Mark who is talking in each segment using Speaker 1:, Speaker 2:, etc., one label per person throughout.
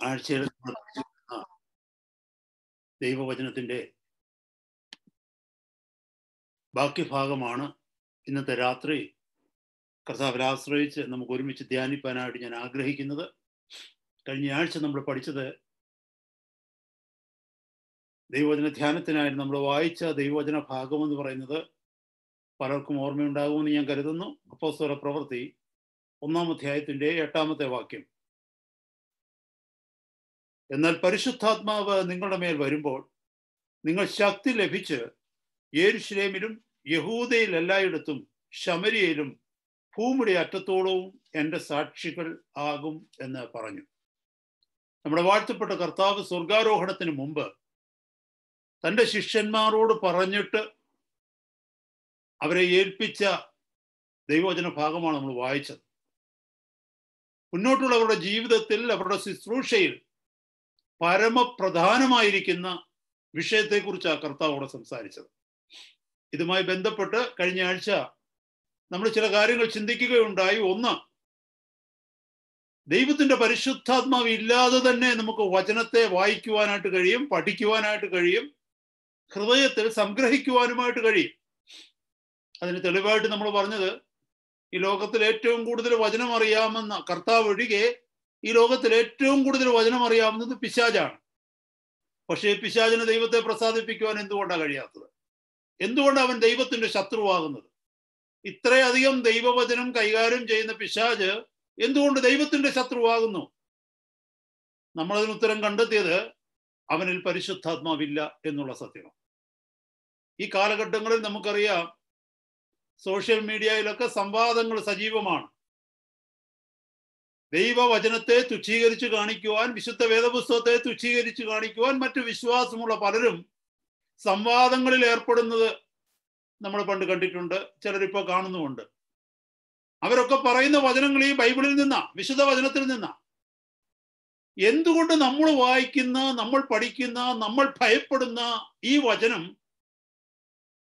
Speaker 1: ആഴ്ചയിൽ ദൈവവചനത്തിൻ്റെ ബാക്കി ഭാഗമാണ് ഇന്നത്തെ രാത്രി കർത്താവിൽ ആശ്രയിച്ച് നമുക്ക് ഒരുമിച്ച് ധ്യാനിപ്പാനായിട്ട് ഞാൻ ആഗ്രഹിക്കുന്നത്. കഴിഞ്ഞ ആഴ്ച നമ്മൾ പഠിച്ചത് ദൈവവചന ധ്യാനത്തിനായിട്ട് നമ്മൾ വായിച്ച ദൈവവചന ഭാഗം എന്ന് പറയുന്നത് പലർക്കും ഓർമ്മയുണ്ടാകുമെന്ന് ഞാൻ കരുതുന്നു. അപ്പോസ്തല പ്രവൃത്തി 1-ാം അധ്യായത്തിൻ്റെ 8-ാമത്തെ വാക്യം. എന്നാൽ പരിശുദ്ധാത്മാവ് നിങ്ങളുടെ മേൽ വരുമ്പോൾ നിങ്ങൾ ശക്തി ലഭിച്ച് യെരൂശലേമിലും യഹൂദയിൽ എല്ലായിടത്തും ശമര്യയിലും ഭൂമിയുടെ അറ്റത്തോളവും എൻ്റെ സാക്ഷികൾ ആകും എന്ന് പറഞ്ഞു. നമ്മുടെ വാഴ്ത്തപ്പെട്ട കർത്താവ് സ്വർഗാരോഹണത്തിന് മുമ്പ് തൻ്റെ ശിഷ്യന്മാരോട് പറഞ്ഞിട്ട് അവരെ ഏൽപ്പിച്ച ദൈവവചന ഭാഗമാണ് നമ്മൾ വായിച്ചത്. മുന്നോട്ടുള്ള അവരുടെ ജീവിതത്തിൽ, അവരുടെ ശുശ്രൂഷയിൽ പരമപ്രധാനമായിരിക്കുന്ന വിഷയത്തെക്കുറിച്ചാണ് കർത്താവോട് സംസാരിച്ചത്. ഇതുമായി ബന്ധപ്പെട്ട് കഴിഞ്ഞ ആഴ്ച നമ്മൾ ചില കാര്യങ്ങൾ ചിന്തിക്കുകയുണ്ടായി. ഒന്ന്, ദൈവത്തിന്റെ പരിശുദ്ധാത്മാവ് ഇല്ലാതെ തന്നെ നമുക്ക് വചനത്തെ വായിക്കുവാനായിട്ട് കഴിയും, പഠിക്കുവാനായിട്ട് കഴിയും, ഹൃദയത്തിൽ സംഗ്രഹിക്കുവാനുമായിട്ട് കഴിയും. അതിന് തെളിവായിട്ട് നമ്മൾ പറഞ്ഞത്, ഈ ലോകത്തിൽ ഏറ്റവും കൂടുതൽ വചനം അറിയാമെന്ന കർത്താവ് ഒഴികെ ഈ ലോകത്തിൽ ഏറ്റവും കൂടുതൽ വചനം അറിയാവുന്നത് പിശാചാണ്. പക്ഷേ പിശാചിന് ദൈവത്തെ പ്രസാദിപ്പിക്കുവാൻ എന്തുകൊണ്ടാണ് കഴിയാത്തത്? എന്തുകൊണ്ടാണ് അവൻ ദൈവത്തിന്റെ ശത്രുവാകുന്നത്? ഇത്രയധികം ദൈവവചനം കൈകാര്യം ചെയ്യുന്ന പിശാച് എന്തുകൊണ്ട് ദൈവത്തിന്റെ ശത്രുവാകുന്നു? നമ്മളതിന് ഉത്തരം കണ്ടെത്തിയത് അവനിൽ പരിശുദ്ധാത്മാവില്ല എന്നുള്ള സത്യമാണ്. ഈ കാലഘട്ടങ്ങളിൽ നമുക്കറിയാം, സോഷ്യൽ മീഡിയയിലൊക്കെ സംവാദങ്ങൾ സജീവമാണ്. ദൈവവചനത്തെ തുച്ഛീകരിച്ച് കാണിക്കുവാൻ, വിശുദ്ധ വേദപുസ്തകത്തെ തുച്ഛീകരിച്ച് കാണിക്കുവാൻ മറ്റു വിശ്വാസമുള്ള പലരും സംവാദങ്ങളിൽ ഏർപ്പെടുന്നത് നമ്മൾ പണ്ട് കണ്ടിട്ടുണ്ട്, ചിലരിപ്പോൾ കാണുന്നുമുണ്ട്. അവരൊക്കെ പറയുന്ന വചനങ്ങൾ ഈ ബൈബിളിൽ നിന്നാ, വിശുദ്ധ വചനത്തിൽ നിന്നാ. എന്തുകൊണ്ട് നമ്മൾ വായിക്കുന്ന, നമ്മൾ പഠിക്കുന്ന, നമ്മൾ ഭയപ്പെടുന്ന ഈ വചനം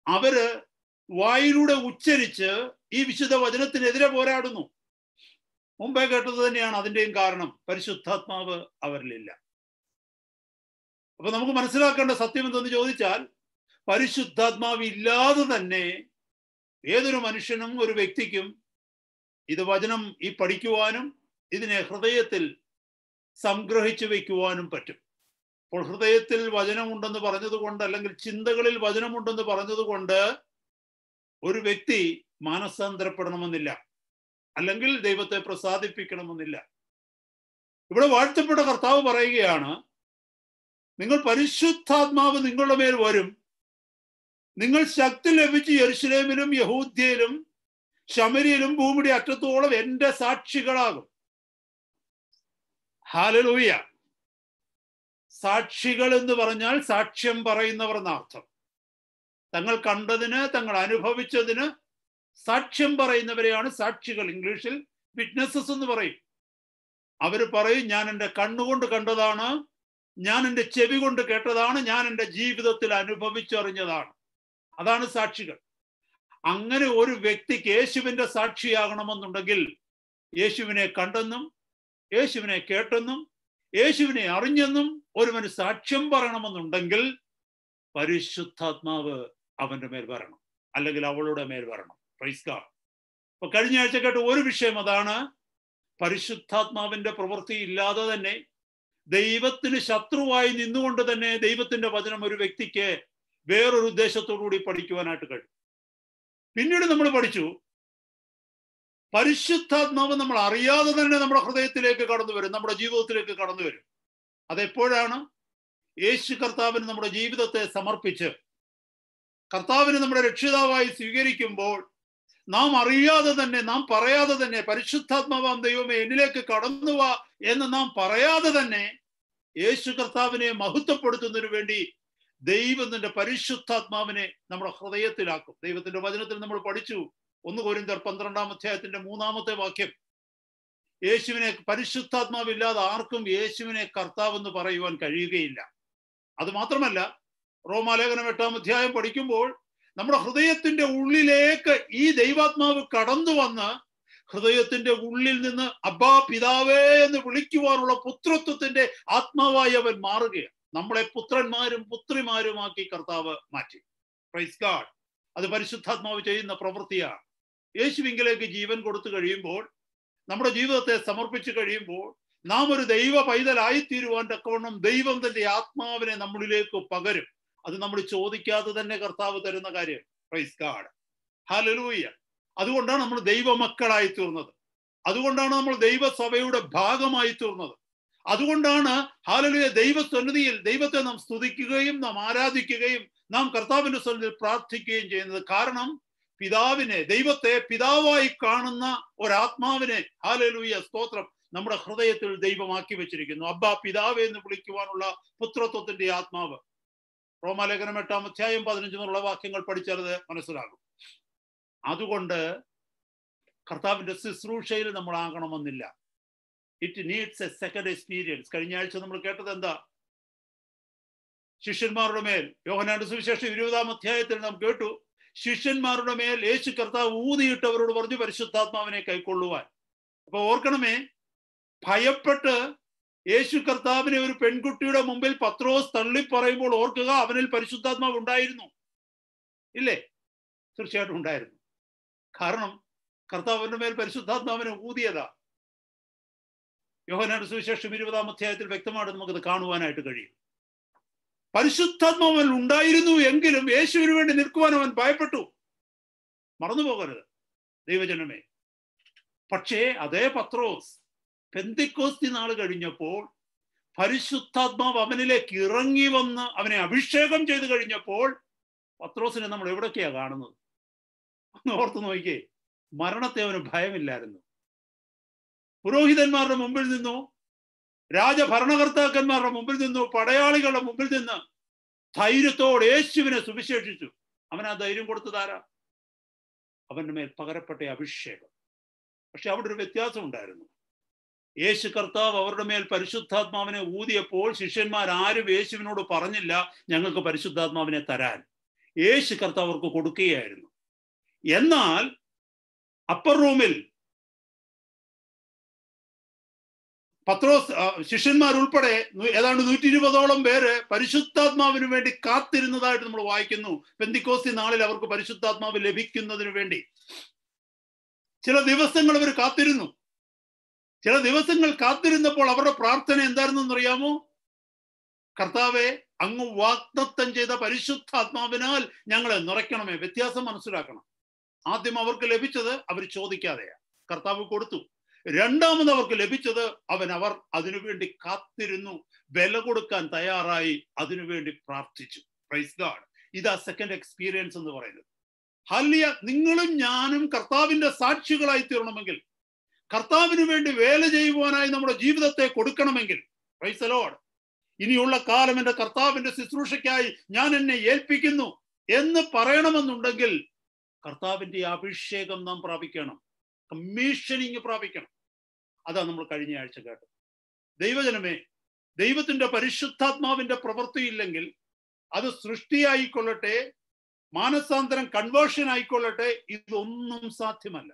Speaker 1: അവര് വായിലൂടെ ഉച്ചരിച്ച് ഈ വിശുദ്ധ വചനത്തിനെതിരെ പോരാടുന്നു? മുമ്പേ കേട്ടത് തന്നെയാണ് അതിൻ്റെയും കാരണം. പരിശുദ്ധാത്മാവ് അവരിലില്ല. അപ്പൊ നമുക്ക് മനസ്സിലാക്കേണ്ട സത്യം എന്തെന്ന് ചോദിച്ചാൽ, പരിശുദ്ധാത്മാവ് ഇല്ലാതെ തന്നെ ഏതൊരു മനുഷ്യനും, ഒരു വ്യക്തിക്കും ഇത് വചനം ഈ പഠിക്കുവാനും ഇതിനെ ഹൃദയത്തിൽ സംഗ്രഹിച്ചു വയ്ക്കുവാനും പറ്റും. അപ്പോൾ ഹൃദയത്തിൽ വചനമുണ്ടെന്ന് പറഞ്ഞതുകൊണ്ട്, അല്ലെങ്കിൽ ചിന്തകളിൽ വചനമുണ്ടെന്ന് പറഞ്ഞതുകൊണ്ട് ഒരു വ്യക്തി മാനസാന്തരപ്പെടണമെന്നില്ല, അല്ലെങ്കിൽ ദൈവത്തെ പ്രസാദിപ്പിക്കണമെന്നില്ല. ഇവിടെ വാഴ്ത്തപ്പെട്ട കർത്താവ് പറയുകയാണ്, നിങ്ങൾ പരിശുദ്ധാത്മാവ് നിങ്ങളുടെ മേൽ വരും, നിങ്ങൾ ശക്തി ലഭിച്ച് യെരൂശലേമിലും യഹൂദ്യയിലും ശമര്യയിലും ഭൂമിയുടെ അറ്റത്തോളം എൻ്റെ സാക്ഷികളാകും. ഹല്ലേലൂയ. സാക്ഷികൾ എന്ന് പറഞ്ഞാൽ സാക്ഷ്യം പറയുന്നവർ എന്നർത്ഥം. തങ്ങൾ കണ്ടതിന്, തങ്ങൾ അനുഭവിച്ചതിന് സാക്ഷ്യം പറയുന്നവരെയാണ് സാക്ഷികൾ. ഇംഗ്ലീഷിൽ വിറ്റ്നസസ് എന്ന് പറയും. അവർ പറയും, ഞാൻ എൻ്റെ കണ്ണുകൊണ്ട് കണ്ടതാണ്, ഞാൻ എൻ്റെ ചെവി കൊണ്ട് കേട്ടതാണ്, ഞാൻ എൻ്റെ ജീവിതത്തിൽ അനുഭവിച്ചറിഞ്ഞതാണ്. അതാണ് സാക്ഷികൾ. അങ്ങനെ ഒരു വ്യക്തിക്ക് യേശുവിൻ്റെ സാക്ഷിയാകണമെന്നുണ്ടെങ്കിൽ, യേശുവിനെ കണ്ടെന്നും യേശുവിനെ കേട്ടെന്നും യേശുവിനെ അറിഞ്ഞെന്നും ഒരുവന് സാക്ഷ്യം പറയണമെന്നുണ്ടെങ്കിൽ പരിശുദ്ധാത്മാവ് അവന്റെ മേൽ വരണം, അല്ലെങ്കിൽ അവളുടെ മേൽ വരണം. Price God. അപ്പൊ കഴിഞ്ഞ ആഴ്ച കേട്ട ഒരു വിഷയം അതാണ്, പരിശുദ്ധാത്മാവിന്റെ പ്രവൃത്തി ഇല്ലാതെ തന്നെ, ദൈവത്തിന് ശത്രുവായി നിന്നുകൊണ്ട് തന്നെ ദൈവത്തിന്റെ വചനം ഒരു വ്യക്തിക്ക് വേറൊരു ഉദ്ദേശത്തോടുകൂടി പഠിക്കുവാനായിട്ട് കഴിയും. പിന്നീട് നമ്മൾ പഠിച്ചു, പരിശുദ്ധാത്മാവ് നമ്മൾ അറിയാതെ തന്നെ നമ്മുടെ ഹൃദയത്തിലേക്ക് കടന്നു വരും, നമ്മുടെ ജീവിതത്തിലേക്ക് കടന്നു വരും. അതെപ്പോഴാണ്? യേശു കർത്താവിന് നമ്മുടെ ജീവിതത്തെ സമർപ്പിച്ച് കർത്താവിന് നമ്മുടെ രക്ഷിതാവായി സ്വീകരിക്കുമ്പോൾ നാം അറിയാതെ തന്നെ, നാം പറയാതെ തന്നെ, പരിശുദ്ധാത്മാവാം ദൈവമേ എന്നിലേക്ക് കടന്നു വാ എന്ന് നാം പറയാതെ തന്നെ യേശു കർത്താവിനെ മഹത്വപ്പെടുത്തുന്നതിന് വേണ്ടി ദൈവത്തിന്റെ പരിശുദ്ധാത്മാവിനെ നമ്മുടെ ഹൃദയത്തിലാക്കും. ദൈവത്തിന്റെ വചനത്തിൽ നമ്മൾ പഠിച്ചു, 1 കൊരിന്ത്യർ 12-ാം അധ്യായത്തിന്റെ 3-ാമത്തെ വാക്യം. യേശുവിനെ, പരിശുദ്ധാത്മാവില്ലാതെ ആർക്കും യേശുവിനെ കർത്താവ് എന്ന് പറയുവാൻ കഴിയുകയില്ല. അത് മാത്രമല്ല, റോമാലേഖനം 8-ാം അധ്യായം പഠിക്കുമ്പോൾ നമ്മുടെ ഹൃദയത്തിന്റെ ഉള്ളിലേക്ക് ഈ ദൈവാത്മാവ് കടന്നു വന്ന് ഹൃദയത്തിന്റെ ഉള്ളിൽ നിന്ന് അബ്ബാ പിതാവേ എന്ന് വിളിക്കുവാനുള്ള പുത്രത്വത്തിന്റെ ആത്മാവായി അവൻ മാറുകയാണ്. നമ്മളെ പുത്രന്മാരും പുത്രിമാരുമാക്കി കർത്താവ് മാറ്റി. Praise God. അത് പരിശുദ്ധാത്മാവ് ചെയ്യുന്ന പ്രവൃത്തിയാണ്. യേശുവിങ്കിലേക്ക് ജീവൻ കൊടുത്തു കഴിയുമ്പോൾ, നമ്മുടെ ജീവിതത്തെ സമർപ്പിച്ചു കഴിയുമ്പോൾ, നാം ഒരു ദൈവ പൈതലായി തീരുവാൻ തക്കവണ്ണം ദൈവം തന്റെ ആത്മാവിനെ നമ്മളിലേക്ക് പകരും. അത് നമ്മൾ ചോദിക്കാതെ തന്നെ കർത്താവ് തരുന്ന കാര്യം. Price God. ഹല്ലേലൂയ. അതുകൊണ്ടാണ് നമ്മൾ ദൈവമക്കളായി തീർന്നത്. അതുകൊണ്ടാണ് നമ്മൾ ദൈവസഭയുടെ ഭാഗമായി തീർന്നത്. അതുകൊണ്ടാണ് ഹല്ലേലൂയ ദൈവസന്നിധിയിൽ ദൈവത്തെ നാം സ്തുതിക്കുകയും നാം ആരാധിക്കുകയും നാം കർത്താവിന്റെ സന്നിധിയിൽ പ്രാർത്ഥിക്കുകയും ചെയ്യുന്നത്. കാരണം പിതാവിനെ, ദൈവത്തെ പിതാവായി കാണുന്ന ഒരാത്മാവിനെ ഹല്ലേലൂയ സ്തോത്രം നമ്മുടെ ഹൃദയത്തിൽ ദൈവമാക്കി വെച്ചിരിക്കുന്നു. അബ്ബാ പിതാവേ എന്ന് വിളിക്കുവാനുള്ള പുത്രത്വത്തിന്റെ ആത്മാവ്. റോമാലേഖനം 8-15 വാക്യങ്ങൾ പഠിച്ചാൽ അത് മനസ്സിലാകും. അതുകൊണ്ട് കർത്താവിന്റെ ശുശ്രൂഷയിൽ നമ്മൾ ആകണമെന്നില്ല. It needs A second experience. കഴിഞ്ഞ ആഴ്ച നമ്മൾ കേട്ടത് എന്താ? ശിഷ്യന്മാരുടെ മേൽ യോഹന്നാന്റെ സുവിശേഷം 20 നാം കേട്ടു. ശിഷ്യന്മാരുടെ മേൽ യേശു കർത്താവ് ഊതിയിട്ടവരോട് പറഞ്ഞു പരിശുദ്ധാത്മാവിനെ കൈക്കൊള്ളുവാൻ. അപ്പൊ ഓർക്കണമേ, ഭയപ്പെട്ട് യേശു കർത്താവിനെ ഒരു പെൺകുട്ടിയുടെ മുമ്പിൽ പത്രോസ് തള്ളി പറയുമ്പോൾ ഓർക്കുക, അവനിൽ പരിശുദ്ധാത്മാവ് ഉണ്ടായിരുന്നു. ഇല്ലേ? തീർച്ചയായിട്ടും ഉണ്ടായിരുന്നു. കാരണം കർത്താവിന്റെ മേൽ പരിശുദ്ധാത്മാവിനെ ഊതിയതാ. യോഹന്നാന്റെ സുവിശേഷം 20 വ്യക്തമായിട്ട് നമുക്കത് കാണുവാനായിട്ട് കഴിയും. പരിശുദ്ധാത്മാവൻ ഉണ്ടായിരുന്നു എങ്കിലും യേശുവിന് വേണ്ടി നിൽക്കുവാൻ അവൻ ഭയപ്പെട്ടു. മറന്നുപോകരുത് ദൈവജനമേ. പക്ഷേ അതേ പത്രോസ് പെന്തിക്കോസ്തി നാൾ കഴിഞ്ഞപ്പോൾ പരിശുദ്ധാത്മാവ് അവനിലേക്ക് ഇറങ്ങി വന്ന് അവനെ അഭിഷേകം ചെയ്ത് കഴിഞ്ഞപ്പോൾ പത്രോസിനെ നമ്മൾ എവിടൊക്കെയാ കാണുന്നത്? ഒന്ന് ഓർത്ത് നോക്കിയേ. മരണത്തെ അവന് ഭയമില്ലായിരുന്നു. പുരോഹിതന്മാരുടെ മുമ്പിൽ നിന്നോ, രാജഭരണകർത്താക്കന്മാരുടെ മുമ്പിൽ നിന്നോ, പടയാളികളുടെ മുമ്പിൽ നിന്ന് ധൈര്യത്തോടെ യേശുവിനെ സുവിശേഷിച്ചു. അവൻ ആ ധൈര്യം കൊടുത്തതാരാ? അവന്റെ മേൽ പകരപ്പെട്ട അഭിഷേകം. പക്ഷെ അവിടെ ഒരു വ്യത്യാസം ഉണ്ടായിരുന്നു. യേശു കർത്താവ് അവരുടെ മേൽ പരിശുദ്ധാത്മാവിനെ ഊതിയപ്പോൾ ശിഷ്യന്മാർ ആരും യേശുവിനോട് പറഞ്ഞില്ല ഞങ്ങൾക്ക് പരിശുദ്ധാത്മാവിനെ തരാൻ. യേശു കർത്താവ് അവർക്ക് കൊടുക്കുകയായിരുന്നു. എന്നാൽ അപ്പർ റൂമിൽ പത്രോസ് ശിഷ്യന്മാർ ഉൾപ്പെടെ ഏതാണ്ട് 120ഓളം പേര് പരിശുദ്ധാത്മാവിന് വേണ്ടി കാത്തിരുന്നതായിട്ട് നമ്മൾ വായിക്കുന്നു. പെന്തിക്കോസ്തി നാളിൽ അവർക്ക് പരിശുദ്ധാത്മാവ് ലഭിക്കുന്നതിന് വേണ്ടി ചില ദിവസങ്ങൾ അവർ കാത്തിരുന്നു. ചില ദിവസങ്ങൾ കാത്തിരുന്നപ്പോൾ അവരുടെ പ്രാർത്ഥന എന്തായിരുന്നു എന്നറിയാമോ? കർത്താവെ, അങ്ങ് വാഗ്ദത്തം ചെയ്ത പരിശുദ്ധാത്മാവിനാൽ ഞങ്ങളെ നിറയ്ക്കണമേ. വ്യത്യാസം മനസ്സിലാക്കണം. ആദ്യം അവർക്ക് ലഭിച്ചത് അവർ ചോദിക്കാതെയാണ്, കർത്താവ് കൊടുത്തു. രണ്ടാമത് അവർക്ക് ലഭിച്ചത് അവർ അതിനുവേണ്ടി കാത്തിരുന്നു, വില കൊടുക്കാൻ തയ്യാറായി, അതിനുവേണ്ടി പ്രാർത്ഥിച്ചു. Praise God. ഇതാ സെക്കൻഡ് എക്സ്പീരിയൻസ് എന്ന് പറയുന്നത്. ഹല്ലേലൂയ. നിങ്ങളും ഞാനും കർത്താവിന്റെ സാക്ഷികളായി തീരണമെങ്കിൽ, കർത്താവിന് വേണ്ടി വേല ചെയ്യുവാനായി നമ്മുടെ ജീവിതത്തെ കൊടുക്കണമെങ്കിൽ, പ്രൈസ് ദി ലോർഡ്, ഇനിയുള്ള കാലം എൻ്റെ കർത്താവിന്റെ ശുശ്രൂഷയ്ക്കായി ഞാൻ എന്നെ ഏൽപ്പിക്കുന്നു എന്ന് പറയണമെന്നുണ്ടെങ്കിൽ കർത്താവിന്റെ അഭിഷേകം നാം പ്രാപിക്കണം, കമ്മീഷനിങ് പ്രാപിക്കണം. അതാ നമ്മൾ കഴിഞ്ഞ ആഴ്ച കേട്ടത്. ദൈവജനമേ, ദൈവത്തിന്റെ പരിശുദ്ധാത്മാവിന്റെ പ്രവൃത്തി ഇല്ലെങ്കിൽ അത് സൃഷ്ടിയായിക്കൊള്ളട്ടെ, മാനസാന്തരം കൺവേർഷൻ ആയിക്കൊള്ളട്ടെ, ഇതൊന്നും സാധ്യമല്ല.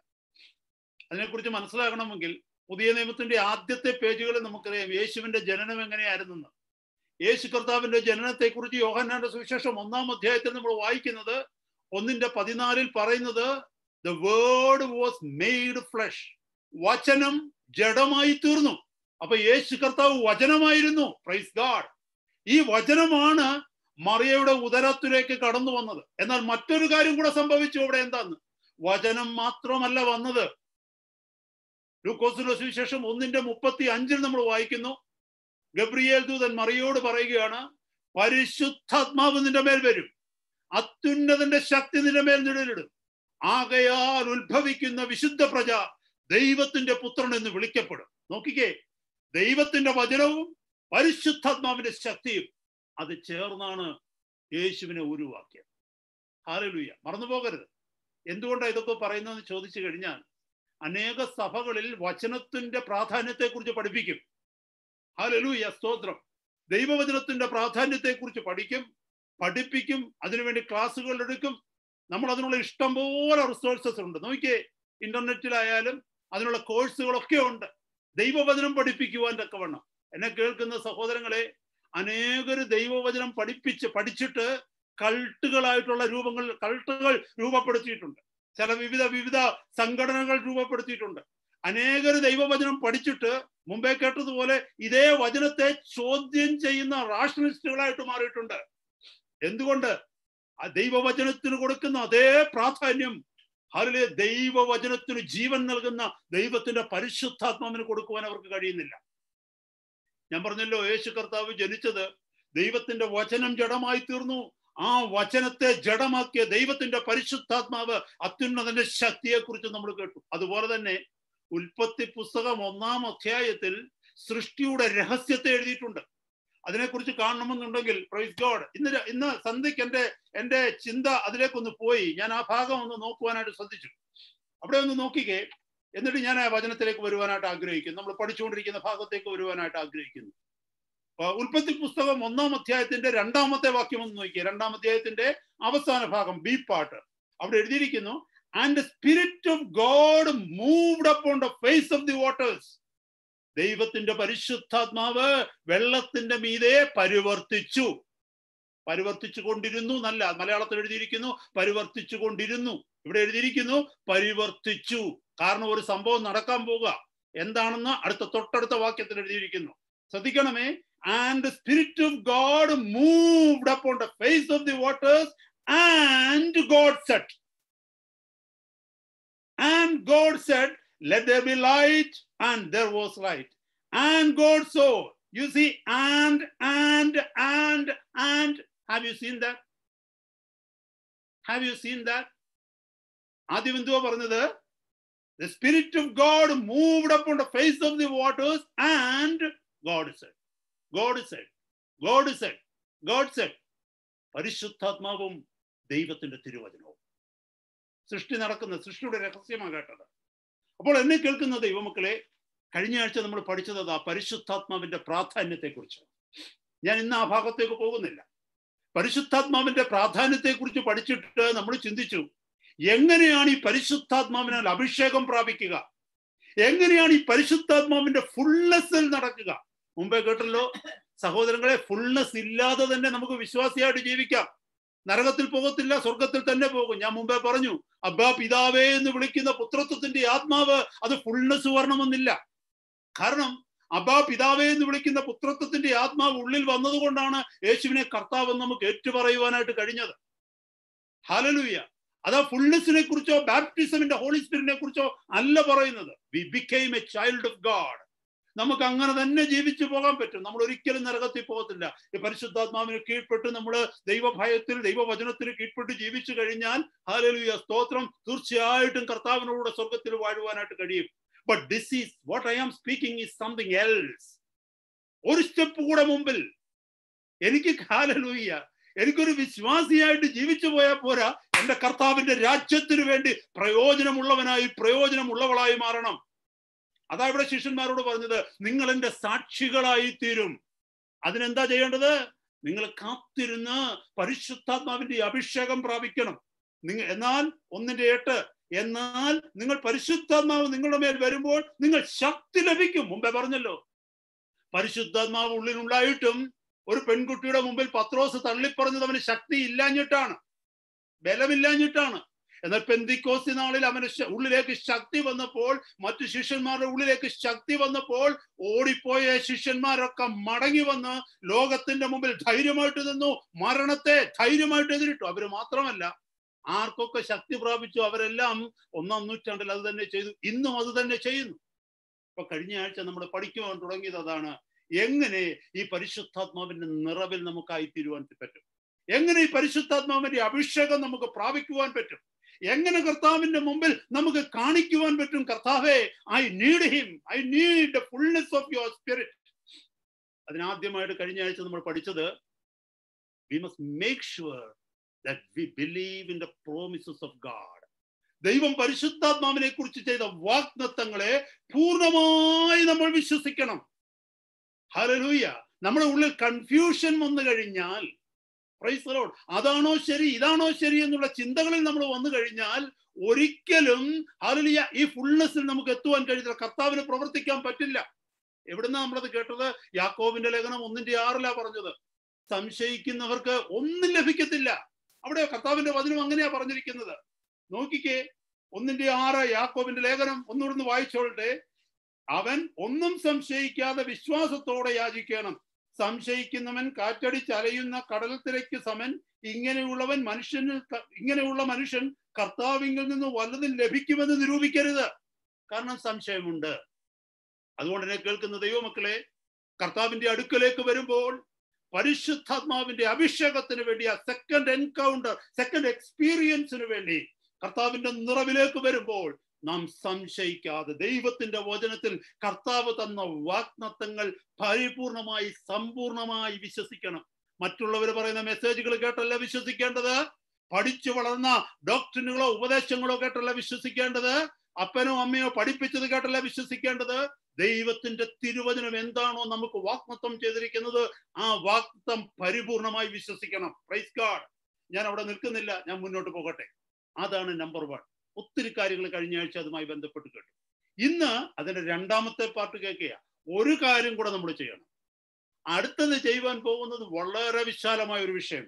Speaker 1: അതിനെക്കുറിച്ച് മനസ്സിലാക്കണമെങ്കിൽ പുതിയ നിയമത്തിന്റെ ആദ്യത്തെ പേജുകളിൽ നമുക്കറിയാം യേശുവിന്റെ ജനനം എങ്ങനെയായിരുന്നെന്ന്. യേശു കർത്താവിന്റെ ജനനത്തെക്കുറിച്ച് യോഹന്നാന്റെ സുവിശേഷം 1 നമ്മൾ വായിക്കുന്നത് 1:14 പറയുന്നത് the word was made flesh. വചനം ജഡമായി തീർന്നു. അപ്പൊ യേശു കർത്താവ് വചനമായിരുന്നു. Praise God. ഈ വചനമാണ് മറിയയുടെ ഉദരത്തിലേക്ക് കടന്നു വന്നത്. എന്നാൽ മറ്റൊരു കാര്യം കൂടെ സംഭവിച്ചു അവിടെ. എന്താന്ന്? വചനം മാത്രമല്ല വന്നത്. ലൂക്കോസിന്റെ സുവിശേഷം 1:35 നമ്മൾ വായിക്കുന്നു, ഗബ്രിയേൽ ദൂതൻ മറിയോട് പറയുകയാണ്, പരിശുദ്ധാത്മാവ് നിന്റെ മേൽ വരും, അത്യുന്നതന്റെ ശക്തി നിന്റെ മേൽ നിഴലിടും, ആകയാൽ ഉത്ഭവിക്കുന്ന വിശുദ്ധ പ്രജ ദൈവത്തിന്റെ പുത്രൻ എന്ന് വിളിക്കപ്പെടും. നോക്കിക്കേ, ദൈവത്തിന്റെ വചനവും പരിശുദ്ധാത്മാവിന്റെ ശക്തിയും അത് ചേർന്നാണ് യേശുവിനെ ഉരുവാക്കിയത്. ഹല്ലേലൂയ. മറന്നുപോകരുത്. എന്തുകൊണ്ടാണ് ഇതൊക്കെ പറയുന്നതെന്ന് ചോദിച്ചു കഴിഞ്ഞാൽ, അനേക സഭകളിൽ വചനത്തിന്റെ പ്രാധാന്യത്തെക്കുറിച്ച് പഠിപ്പിക്കും. ഹല്ലേലൂയ, സ്തോത്രം. ദൈവവചനത്തിന്റെ പ്രാധാന്യത്തെക്കുറിച്ച് പഠിപ്പിക്കും, അതിനുവേണ്ടി ക്ലാസ്സുകൾ എടുക്കും. നമ്മൾ അതിനുള്ള ഇഷ്ടം പോലെ റിസോഴ്സസ് ഉണ്ട്. നോക്കിയേ, ഇന്റർനെറ്റിലായാലും അതിനുള്ള കോഴ്സുകളൊക്കെ ഉണ്ട് ദൈവവചനം പഠിപ്പിക്കുവാൻ തക്കവണ്ണം. എന്നെ കേൾക്കുന്ന സഹോദരങ്ങളെ, അനേകര് ദൈവവചനം പഠിച്ചിട്ട് കൾട്ടുകളായിട്ടുള്ള കൾട്ടുകൾ രൂപപ്പെടുത്തിയിട്ടുണ്ട്. ചില വിവിധ സംഘടനകൾ രൂപപ്പെടുത്തിയിട്ടുണ്ട്. അനേകര് ദൈവവചനം പഠിച്ചിട്ട് മുമ്പേ കേട്ടതുപോലെ ഇതേ വചനത്തെ ചോദ്യം ചെയ്യുന്ന റാഷണലിസ്റ്റുകളായിട്ട് മാറിയിട്ടുണ്ട്. എന്തുകൊണ്ട്? ആ ദൈവവചനത്തിന് കൊടുക്കുന്ന അതേ പ്രാധാന്യം അതിലെ ദൈവവചനത്തിന് ജീവൻ നൽകുന്ന ദൈവത്തിന്റെ പരിശുദ്ധാത്മാവിന് കൊടുക്കുവാൻ അവർക്ക് കഴിയുന്നില്ല. ഞാൻ പറഞ്ഞല്ലോ, യേശു കർത്താവ് ജനിച്ചത് ദൈവത്തിന്റെ വചനം ജഡമായി തീർന്നു. ആ വചനത്തെ ജഡമാക്കിയ ദൈവത്തിന്റെ പരിശുദ്ധാത്മാവ് അത്യുന്നതന്റെ ശക്തിയെ കുറിച്ച് നമ്മൾ കേട്ടു. അതുപോലെ തന്നെ ഉൽപ്പത്തി പുസ്തകം 1-ാം അധ്യായത്തിൽ സൃഷ്ടിയുടെ രഹസ്യത്തെ എഴുതിയിട്ടുണ്ട്. അതിനെക്കുറിച്ച് കാണണമെന്നുണ്ടെങ്കിൽ പ്രൈസ് ഗോഡ്, ഇന്ന് സന്ധ്യക്ക് എന്റെ ചിന്ത അതിലേക്കൊന്ന് പോയി. ഞാൻ ആ ഭാഗം ഒന്ന് നോക്കുവാനായിട്ട് ശ്രദ്ധിച്ചു. അവിടെ ഒന്ന് നോക്കിക്കേ. എന്നിട്ട് ഞാൻ ആ വചനത്തിലേക്ക് വരുവാനായിട്ട് ആഗ്രഹിക്കുന്നു. നമ്മൾ പഠിച്ചുകൊണ്ടിരിക്കുന്ന ഭാഗത്തേക്ക് വരുവാനായിട്ട് ആഗ്രഹിക്കുന്നു. ഉൽപ്പത്തി പുസ്തകം 1-ാം അധ്യായത്തിന്റെ 2-ാമത്തെ വാക്യം ഒന്ന് നോക്കിയേ. 2-ാം അധ്യായത്തിന്റെ അവസാന ഭാഗം, ബി പാർട്ട്. അവിടെ എഴുതിയിരിക്കുന്നു, and the spirit of God moved upon the face of the waters. ദൈവത്തിന്റെ പരിശുദ്ധാത്മാവ് വെള്ളത്തിന്റെ മീതെ പരിവർത്തിച്ചു കൊണ്ടിരുന്നു. നല്ല മലയാളത്തിൽ എഴുതിയിരിക്കുന്നു പരിവർത്തിച്ചു കൊണ്ടിരുന്നു. ഇവിടെ എഴുതിയിരിക്കുന്നു പരിവർത്തിച്ചു. കാരണം ഒരു സംഭവം നടക്കാൻ പോവുക. എന്താണെന്ന് തൊട്ടടുത്ത വാക്യത്തിൽ എഴുതിയിരിക്കുന്നു. ശ്രദ്ധിക്കണമേ. and the spirit of God moved upon the face of the waters and God said, let there be light, and there was light. And God saw. You see, and have you seen that? ആദ്യം എന്തുവാ പറഞ്ഞത്? The spirit of God moved upon the face of the waters and God said. പരിശുദ്ധാത്മാവും ദൈവത്തിന്റെ തിരുവചനവും സൃഷ്ടിയുടെ രഹസ്യമാണ് കേട്ടത്. അപ്പോൾ എന്നെ കേൾക്കുന്ന ദൈവമക്കളെ, കഴിഞ്ഞ ആഴ്ച നമ്മൾ പഠിച്ചത് ആ പരിശുദ്ധാത്മാവിന്റെ പ്രാധാന്യത്തെക്കുറിച്ച്. ഞാൻ ഇന്ന് ആ ഭാഗത്തേക്ക് പോകുന്നില്ല. പരിശുദ്ധാത്മാവിന്റെ പ്രാധാന്യത്തെക്കുറിച്ച് പഠിച്ചിട്ട് നമ്മൾ ചിന്തിച്ചു, എങ്ങനെയാണ് ഈ പരിശുദ്ധാത്മാവിനാൽ അഭിഷേകം പ്രാപിക്കുക, എങ്ങനെയാണ് ഈ പരിശുദ്ധാത്മാവിന്റെ ഫുൾനെസ്സിൽ നടക്കുക. മുമ്പേ കേട്ടല്ലോ സഹോദരങ്ങളെ, ഫുൾനെസ് ഇല്ലാതെ തന്നെ നമുക്ക് വിശ്വാസിയായിട്ട് ജീവിക്കാം. നരകത്തിൽ പോകത്തില്ല, സ്വർഗത്തിൽ തന്നെ പോകും. ഞാൻ മുമ്പേ പറഞ്ഞു, അബ്ബാ പിതാവേ എന്ന് വിളിക്കുന്ന പുത്രത്വത്തിന്റെ ആത്മാവ് അത് ഫുൾനെസ് വരണമെന്നില്ല. കാരണം അബ്ബാ പിതാവേ എന്ന് വിളിക്കുന്ന പുത്രത്വത്തിന്റെ ആത്മാവ് ഉള്ളിൽ വന്നതുകൊണ്ടാണ് യേശുവിനെ കർത്താവ് നമുക്ക് ഏറ്റുപറയുവാനായിട്ട് കഴിഞ്ഞത്. ഹല്ലേലൂയ. അതാ ഫുൾനെസ്സിനെ കുറിച്ചോ ബാപ്റ്റിസമിന്റെ ഹോളി സ്പിരിറ്റിനെ കുറിച്ചോ അല്ല പറയുന്നത്. We became a child of God. നമുക്ക് അങ്ങനെ തന്നെ ജീവിച്ചു പോകാൻ പറ്റും. നമ്മൾ ഒരിക്കലും നരകത്തിൽ പോകത്തില്ല. ഈ പരിശുദ്ധാത്മാവിന് കീഴ്പ്പെട്ട് നമ്മൾ ദൈവഭയത്തിൽ ദൈവവചനത്തിന് കീഴ്പ്പെട്ട് ജീവിച്ചു കഴിഞ്ഞാൽ, ഹല്ലേലൂയ, സ്തോത്രം, തീർച്ചയായിട്ടും കർത്താവിനോട് സ്വർഗത്തിൽ വാഴുവാനായിട്ട് കഴിയും. But this is what I am speaking is something else. ഒരു സ്റ്റെപ്പ് കൂടെ മുമ്പിൽ ഹല്ലേലൂയ, എനിക്കൊരു വിശ്വാസിയായിട്ട് ജീവിച്ചു പോയാൽ പോരാ, എന്റെ കർത്താവിന്റെ രാജ്യത്തിന് വേണ്ടി പ്രയോജനമുള്ളവളായി മാറണം. അതാ ഇവിടെ ശിഷ്യന്മാരോട് പറഞ്ഞത്, നിങ്ങൾ എന്റെ സാക്ഷികളായി തീരും. അതിനെന്താ ചെയ്യേണ്ടത്? നിങ്ങൾ കാത്തിരുന്ന് പരിശുദ്ധാത്മാവിന്റെ അഭിഷേകം പ്രാപിക്കണം. എന്നാൽ 1:8, എന്നാൽ നിങ്ങൾ പരിശുദ്ധാത്മാവ് നിങ്ങളുടെ മേൽ വരുമ്പോൾ നിങ്ങൾ ശക്തി ലഭിക്കും. മുമ്പേ പറഞ്ഞല്ലോ, പരിശുദ്ധാത്മാവ് ഉള്ളിലുണ്ടായിട്ടും ഒരു പെൺകുട്ടിയുടെ മുമ്പിൽ പത്രോസ് തള്ളിപ്പറഞ്ഞത് അവന് ശക്തി ഇല്ലാഞ്ഞിട്ടാണ്, ബലമില്ലാഞ്ഞിട്ടാണ്. എന്നാൽ പെന്തിക്കോസ്തി നാളിൽ അവന് ഉള്ളിലേക്ക് ശക്തി വന്നപ്പോൾ, മറ്റു ശിഷ്യന്മാരുടെ ഉള്ളിലേക്ക് ശക്തി വന്നപ്പോൾ, ഓടിപ്പോയ ശിഷ്യന്മാരൊക്കെ മടങ്ങി വന്ന് ലോകത്തിന്റെ മുമ്പിൽ ധൈര്യമായിട്ട് നിന്നു, മരണത്തെ ധൈര്യമായിട്ട് എതിരിട്ടു. അവര് മാത്രമല്ല, ആർക്കൊക്കെ ശക്തി പ്രാപിച്ചു അവരെല്ലാം 1-ാം നൂറ്റാണ്ടിൽ അത് തന്നെ ചെയ്തു. ഇന്നും അത് തന്നെ ചെയ്യുന്നു. ഇപ്പൊ കഴിഞ്ഞ ആഴ്ച നമ്മൾ പഠിക്കുവാൻ തുടങ്ങിയത് അതാണ്, എങ്ങനെ ഈ പരിശുദ്ധാത്മാവിന്റെ നിറവിൽ നമുക്കായി തീരുവാൻ പറ്റും, എങ്ങനെ ഈ പരിശുദ്ധാത്മാവിന്റെ അഭിഷേകം നമുക്ക് പ്രാപിക്കുവാൻ പറ്റും, എങ്ങനെ കർത്താവിന്റെ മുമ്പിൽ നമുക്ക് കാണിക്കുവാൻ പറ്റും, കർത്താവേ, I need him, I need the fullness of your spirit. അതിനാദ്യമായിട്ട് കഴിഞ്ഞ ആഴ്ച നമ്മൾ പഠിച്ചത്, we must make sure that we believe in the promises of God. ദൈവം പരിശുദ്ധാത്മാവിനെ കുറിച്ച് ചെയ്ത വാഗ്ദത്തങ്ങളെ പൂർണ്ണമായി നമ്മൾ വിശ്വസിക്കണം. ഹല്ലേലൂയ. നമ്മുടെ ഉള്ളിൽ കൺഫ്യൂഷൻ വന്നു കഴിഞ്ഞാൽ, പ്രൈസ് ദി ലോർഡ്. അതാണോ ശരി, ഇതാണോ ശരി എന്നുള്ള ചിന്തകളിൽ നമ്മൾ വന്നു കഴിഞ്ഞാൽ ഒരിക്കലും ഹല്ലേലൂയ ഈ ഫുൾനെസ്സിൽ നമുക്ക് എത്തുവാൻ കഴിയില്ല. കർത്താവിന് പ്രവർത്തിക്കാൻ പറ്റില്ല. എവിടുന്നാ നമ്മളത് കേട്ടത്? യാക്കോബിന്റെ ലേഖനം 1:6 പറഞ്ഞത്. സംശയിക്കുന്നവർക്ക് ഒന്നും ലഭിക്കത്തില്ല. അവിടെ കർത്താവിന്റെ വചനം അങ്ങനെയാ പറഞ്ഞിരിക്കുന്നത്. നോക്കിക്കേ, 1:6 യാക്കോബിന്റെ ലേഖനം ഒന്നുകൂടെ വായിച്ചോളട്ടെ. അവൻ ഒന്നും സംശയിക്കാതെ വിശ്വാസത്തോടെ യാചിക്കണം. സംശയിക്കുന്നവൻ കാറ്റടിച്ചലയുന്ന കടൽത്തിരയ്ക്ക് സമൻ. ഇങ്ങനെയുള്ള മനുഷ്യൻ കർത്താവിങ്കിൽ നിന്ന് വല്ലതും ലഭിക്കുമെന്ന് നിരൂപിക്കരുത്. കാരണം സംശയമുണ്ട്. അതുകൊണ്ട് എന്നെ കേൾക്കുന്ന ദൈവമക്കളെ, കർത്താവിന്റെ അടുക്കലേക്ക് വരുമ്പോൾ പരിശുദ്ധാത്മാവിന്റെ അഭിഷേകത്തിന് വേണ്ടി, ആ സെക്കൻഡ് എൻകൗണ്ടർ, സെക്കൻഡ് എക്സ്പീരിയൻസിന് വേണ്ടി കർത്താവിന്റെ നിറവിലേക്ക് വരുമ്പോൾ നാം സംശയിക്കാതെ ദൈവത്തിന്റെ വചനത്തിൽ കർത്താവ് തന്ന വാഗ്ദത്തങ്ങൾ പരിപൂർണമായി സമ്പൂർണമായി വിശ്വസിക്കണം. മറ്റുള്ളവർ പറയുന്ന മെസ്സേജുകൾ കേട്ടല്ല വിശ്വസിക്കേണ്ടത്. പഠിച്ചു വളർന്ന ഡോക്ടറിനുകളോ ഉപദേശങ്ങളോ കേട്ടല്ല വിശ്വസിക്കേണ്ടത്. അപ്പനോ അമ്മയോ പഠിപ്പിച്ചത് കേട്ടല്ല വിശ്വസിക്കേണ്ടത്. ദൈവത്തിന്റെ തിരുവചനം എന്താണോ നമുക്ക് വാഗ്ദത്തം ചെയ്തിരിക്കുന്നത്, ആ വാഗ്ദത്തം പരിപൂർണമായി വിശ്വസിക്കണം. Praise God. ഞാൻ അവിടെ നിൽക്കുന്നില്ല, ഞാൻ മുന്നോട്ട് പോകട്ടെ. അതാണ് നമ്പർ 1. ഒത്തിരി കാര്യങ്ങൾ കഴിഞ്ഞ ആഴ്ച അതുമായി ബന്ധപ്പെട്ട് കേട്ടു. ഇന്ന് അതിന്റെ രണ്ടാമത്തെ പാർട്ട് കേൾക്കുക. ഒരു കാര്യം കൂടെ നമ്മൾ ചെയ്യണം. അടുത്തത് ചെയ്യുവാൻ പോകുന്നത് വളരെ വിശാലമായ ഒരു വിഷയം.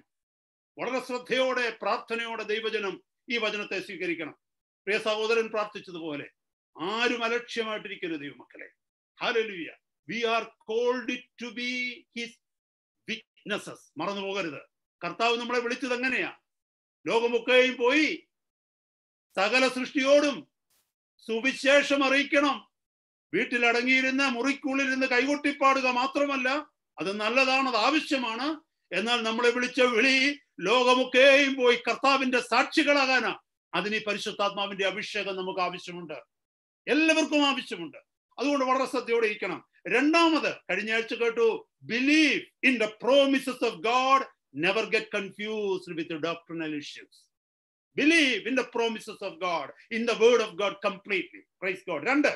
Speaker 1: വളരെ ശ്രദ്ധയോടെ പ്രാർത്ഥനയോടെ ദൈവജനം ഈ വചനത്തെ സ്വീകരിക്കണം. പ്രിയ സഹോദരൻ പ്രാർത്ഥിച്ചതുപോലെ ആരും അലക്ഷ്യമായിട്ടിരിക്കരുത് ദൈവമക്കളെ. Hallelujah. We are called to be his witnesses. മറന്നു പോകരുത്. കർത്താവ് നമ്മളെ വിളിച്ചത് എങ്ങനെയാ? ലോകമൊക്കെയും പോയി സകല സൃഷ്ടിയോടും സുവിശേഷം അറിയിക്കണം. വീട്ടിലടങ്ങിയിരുന്ന് മുറിക്കുള്ളിലിരുന്ന് കൈകൊട്ടിപ്പാടുക മാത്രമല്ല, അത് നല്ലതാണ്, അത് ആവശ്യമാണ്. എന്നാൽ നമ്മളെ വിളിച്ച വിളി ലോകമൊക്കെയും പോയി കർത്താവിന്റെ സാക്ഷികളാകാനാ. അതിന് ഈ പരിശുദ്ധാത്മാവിന്റെ അഭിഷേകം നമുക്ക് ആവശ്യമുണ്ട്. എല്ലാവർക്കും ആവശ്യമുണ്ട്. അതുകൊണ്ട് വളരെ ശ്രദ്ധയോടെ ഇരിക്കണം. രണ്ടാമത്, കഴിഞ്ഞ ആഴ്ച കേട്ടു, believe in the promises of God, never get confused with doctrinal issues. Believe in the promises of God, in the word of God completely. Praise God. രണ്ട്,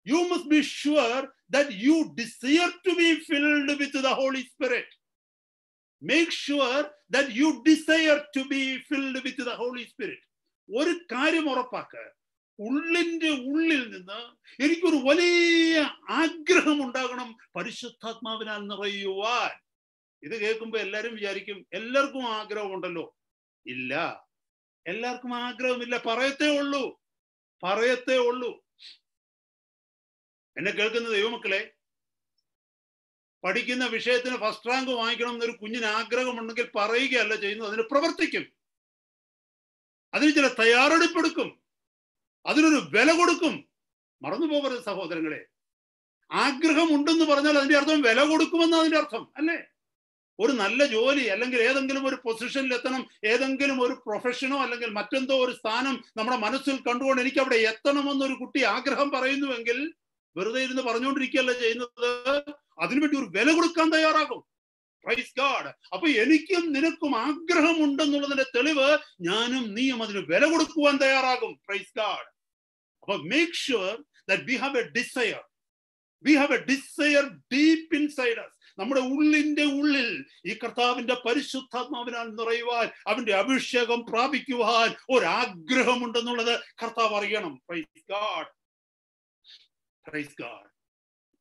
Speaker 1: you must be sure that you desire to be filled with the Holy Spirit. Make sure that you desire to be filled with the Holy Spirit. ഒരു കാര്യം ഉറപ്പാക്കുക, ഉള്ളിന്റെ ഉള്ളിൽ നിന്ന് എനിക്കൊരു വലിയ ആഗ്രഹം ഉണ്ടാകണം പരിശുദ്ധാത്മാവിനാൽ നിറയുവാൻ. ഇത് കേൾക്കുമ്പോൾ എല്ലാവരും വിചാരിക്കും എല്ലാവർക്കും ആഗ്രഹമുണ്ടല്ലോ. ഇല്ല, എല്ലാവർക്കും ആഗ്രഹമില്ല. പറയത്തേ ഉള്ളൂ. എന്നെ കേൾക്കുന്ന ദൈവമക്കളെ, പഠിക്കുന്ന വിഷയത്തിന് ഫസ്റ്റ് റാങ്ക് വാങ്ങിക്കണം എന്നൊരു കുഞ്ഞിന് ആഗ്രഹമുണ്ടെങ്കിൽ പറയുകയല്ല ചെയ്യുന്നത്, അതിന് പ്രവർത്തിക്കും. അതിന് ചില തയ്യാറെടുപ്പെടുക്കും, അതിനൊരു വില കൊടുക്കും. മറന്നു പോകരുത് സഹോദരങ്ങളെ. ആഗ്രഹം ഉണ്ടെന്ന് പറഞ്ഞാൽ അതിന്റെ അർത്ഥം വില കൊടുക്കുമെന്ന് അതിന്റെ അർത്ഥം അല്ലേ? ഒരു നല്ല ജോലി അല്ലെങ്കിൽ ഏതെങ്കിലും ഒരു പൊസിഷനിൽ എത്തണം, ഏതെങ്കിലും ഒരു പ്രൊഫഷനോ അല്ലെങ്കിൽ മറ്റെന്തോ ഒരു സ്ഥാനം നമ്മുടെ മനസ്സിൽ കണ്ടുകൊണ്ട് എനിക്ക് അവിടെ എത്തണമെന്നൊരു കുട്ടി ആഗ്രഹം പറയുന്നുവെങ്കിൽ വെറുതെ ഇരുന്ന് പറഞ്ഞുകൊണ്ടിരിക്കുകയല്ല ചെയ്യുന്നത്, അതിനുവേണ്ടി ഒരു വില കൊടുക്കാൻ തയ്യാറാകും. Praise God. അപ്പൊ എനിക്കും നിനക്കും ആഗ്രഹം ഉണ്ടെന്നുള്ളതിന്റെ തെളിവ് ഞാനും നീയും അതിന് വില കൊടുക്കുവാൻ തയ്യാറാകും. Praise God. അപ്പൊ make sure that we have a desire. We have a desire deep inside us. നമ്മുടെ ഉള്ളിന്റെ ഉള്ളിൽ ഈ കർത്താവിന്റെ പരിശുദ്ധാത്മാവിനാൽ നിറയുവാൻ, അവന്റെ അഭിഷേകം പ്രാപിക്കുവാൻ ഒരാഗ്രഹമുണ്ടെന്നുള്ളത് കർത്താവ് അറിയണം. Praise God. Praise God.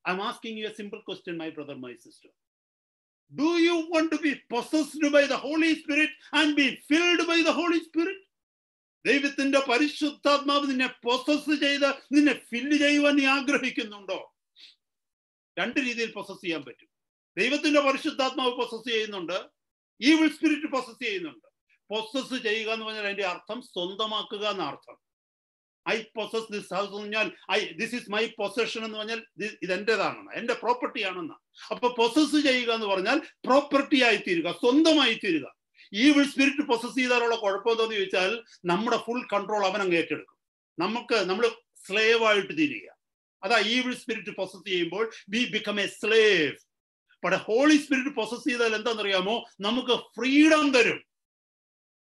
Speaker 1: I'm asking you a simple question, my brother, my sister. Do you want to be possessed by the Holy Spirit and be filled by the Holy Spirit? ദൈവത്തിന്റെ പരിശുദ്ധാത്മാവ് നിന്നെ possess ചെയ്ത് നിന്നെ fill ചെയ്യുവാൻ നീ ആഗ്രഹിക്കുന്നുണ്ടോ? രണ്ട് രീതിയിൽ പൊസസ് ചെയ്യാൻ പറ്റും. ദൈവത്തിന്റെ പരിശുദ്ധാത്മാവ് പൊസസ് ചെയ്യുന്നുണ്ട്, ഈവിൾ സ്പിരിറ്റ് പൊസസ് ചെയ്യുന്നുണ്ട്. പൊസസ് ചെയ്യുക എന്ന് പറഞ്ഞാൽ അതിന്റെ അർത്ഥം സ്വന്തമാക്കുക എന്ന അർത്ഥം. ഐ പൊസസ് ദിസ് ഹൗസ് എന്ന് പറഞ്ഞാൽ ദിസ് ഇസ് മൈ പൊസഷൻ എന്ന് പറഞ്ഞാൽ ഇത് എന്റേതാണെന്ന്, എന്റെ പ്രോപ്പർട്ടി ആണെന്ന്. അപ്പൊ പൊസസ് ചെയ്യുക എന്ന് പറഞ്ഞാൽ പ്രോപ്പർട്ടി ആയി തീരുക, സ്വന്തമായി തീരുക. ഈവിൾ സ്പിരിറ്റ് പൊസസ് ചെയ്താലുള്ള കുഴപ്പം എന്താന്ന് ചോദിച്ചാൽ നമ്മുടെ ഫുൾ കൺട്രോൾ അവൻ അങ്ങ് ഏറ്റെടുക്കും. നമ്മൾ സ്ലേവ് ആയിട്ട് തീരുക. അതാ ഈവിൾ സ്പിരിറ്റ് പൊസസ് ചെയ്യുമ്പോൾ വി ബിക്കം എ സ്ലേവ്. പക്ഷെ ഹോളി സ്പിരിറ്റ് പൊസസ് ചെയ്താൽ എന്താണെന്നറിയാമോ? നമുക്ക് ഫ്രീഡം തരും.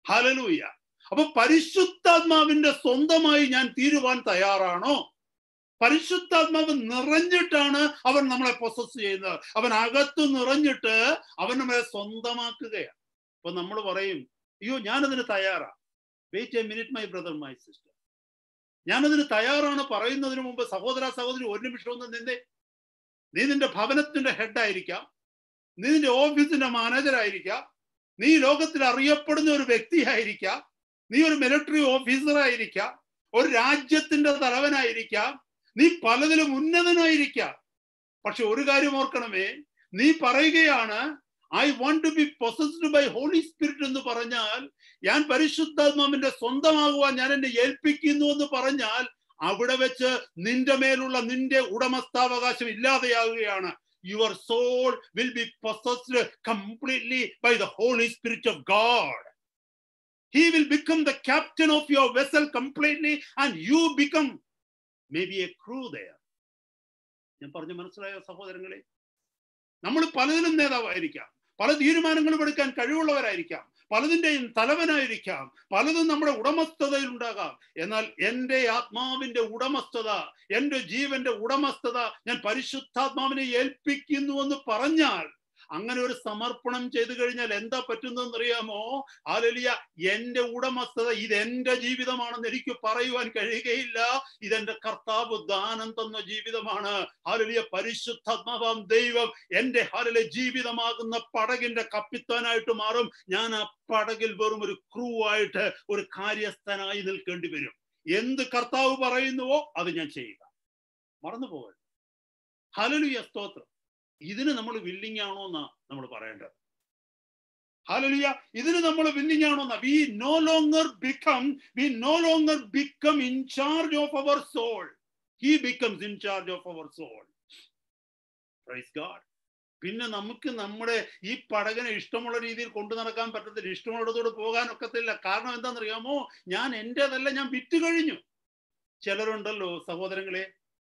Speaker 1: ഹല്ലേലൂയ. അപ്പൊ പരിശുദ്ധാത്മാവിന്റെ സ്വന്തമായി ഞാൻ തീരുവാൻ തയ്യാറാണോ? പരിശുദ്ധാത്മാവ് നിറഞ്ഞിട്ടാണ് അവൻ നമ്മളെ പൊസസ് ചെയ്യുന്നത്. അവൻ അകത്ത് നിറഞ്ഞിട്ട് അവൻ നമ്മളെ സ്വന്തമാക്കുകയാണ്. അപ്പൊ നമ്മൾ പറയും, അയ്യോ ഞാനതിന് തയ്യാറാ. Wait a minute my brother, my sister. ഞാനതിന് തയ്യാറാണ് പറയുന്നതിന് മുമ്പ് സഹോദര സഹോദരി ഒരു നിമിഷം ഒന്ന് നിന്നേ. നീ നിന്റെ ഭവനത്തിന്റെ ഹെഡ് ആയിരിക്കാം, നീ നിന്റെ ഓഫീസിന്റെ മാനേജർ ആയിരിക്കാം, നീ ലോകത്തിൽ അറിയപ്പെടുന്ന ഒരു വ്യക്തിയായിരിക്കാം, നീ ഒരു മിലിറ്ററി ഓഫീസർ ആയിരിക്കാം, ഒരു രാജ്യത്തിന്റെ തലവനായിരിക്കാം, നീ പലതിലും ഉന്നതനായിരിക്കാം. പക്ഷെ ഒരു കാര്യം ഓർക്കണമേ, നീ പറയുകയാണ് I want to be possessed by holy spirit എന്ന് പറഞ്ഞാൽ, ഞാൻ പരിശുദ്ധാത്മാവിന്റെ സ്വന്തമാകുവാൻ ഞാൻ എന്നെ ഏൽപ്പിക്കുന്നു എന്ന് പറഞ്ഞാൽ, അവിടെ വെച്ച് നിന്റെ മേലുള്ള നിന്റെ ഉടമസ്ഥാവകാശം ഇല്ലാതെയാകുകയാണ്. Your soul will be possessed completely by the Holy Spirit of God. He will become the captain of your vessel completely and you become maybe a crew there. ഞാൻ പറഞ്ഞു മനസ്സിലായോ സഹോദരങ്ങളെ? നമ്മൾ പലതിലും നേതാവായിരിക്കാം, പല തീരുമാനങ്ങളും എടുക്കാൻ കഴിവുള്ളവരായിരിക്കാം, പലതിൻ്റെയും തലവനായിരിക്കാം, പലതും നമ്മുടെ ഉടമസ്ഥതയിൽ ഉണ്ടാകാം. എന്നാൽ എൻ്റെ ആത്മാവിന്റെ ഉടമസ്ഥത, എൻ്റെ ജീവന്റെ ഉടമസ്ഥത ഞാൻ പരിശുദ്ധാത്മാവിനെ ഏൽപ്പിക്കുന്നു എന്ന് പറഞ്ഞാൽ, അങ്ങനെ ഒരു സമർപ്പണം ചെയ്തു കഴിഞ്ഞാൽ എന്താ പറ്റുന്നതെന്ന് അറിയാമോ? ഹല്ലേലൂയ, എന്റെ ഉടമസ്ഥത, ഇതെന്റെ ജീവിതമാണെന്ന് എനിക്ക് പറയുവാൻ കഴിയുകയില്ല. ഇതെന്റെ കർത്താവ് ദാനം തന്ന ജീവിതമാണ്. ഹല്ലേലൂയ, പരിശുദ്ധാത്മാവാം ദൈവം എന്റെ ഹല്ലേലൂയ ജീവിതമാകുന്ന പടകിന്റെ കപ്പിത്താനായിട്ട് മാറും. ഞാൻ ആ പടകിൽ വെറും ഒരു ക്രൂ ആയിട്ട്, ഒരു കാര്യസ്ഥനായി നിൽക്കേണ്ടി വരും. എന്ത് കർത്താവ് പറയുന്നുവോ അത് ഞാൻ ചെയ്യുക. മറന്നു പോകരുത്. ഹല്ലേലൂയ, സ്തോത്രം. ഇതിന് നമ്മൾ വില്ലിങ് ആണോ എന്നാ നമ്മൾ പറയേണ്ടത്. ഹല്ലേലൂയ, ഇതിന് നമ്മൾ വില്ലിങ് ആണോ എന്നാ. We no longer become in charge of our soul. He becomes in charge of our soul. Praise God. പിന്നെ നമുക്ക് നമ്മുടെ ഈ പടകിനെ ഇഷ്ടമുള്ള രീതിയിൽ കൊണ്ടു നടക്കാൻ പറ്റത്തില്ല, ഇഷ്ടമുള്ളതോട് പോകാൻ ഒക്കത്തില്ല. കാരണം എന്താണെന്നറിയാമോ? ഞാൻ എൻ്റെതല്ല, ഞാൻ വിറ്റ് കഴിഞ്ഞു. ചിലരുണ്ടല്ലോ സഹോദരങ്ങളെ,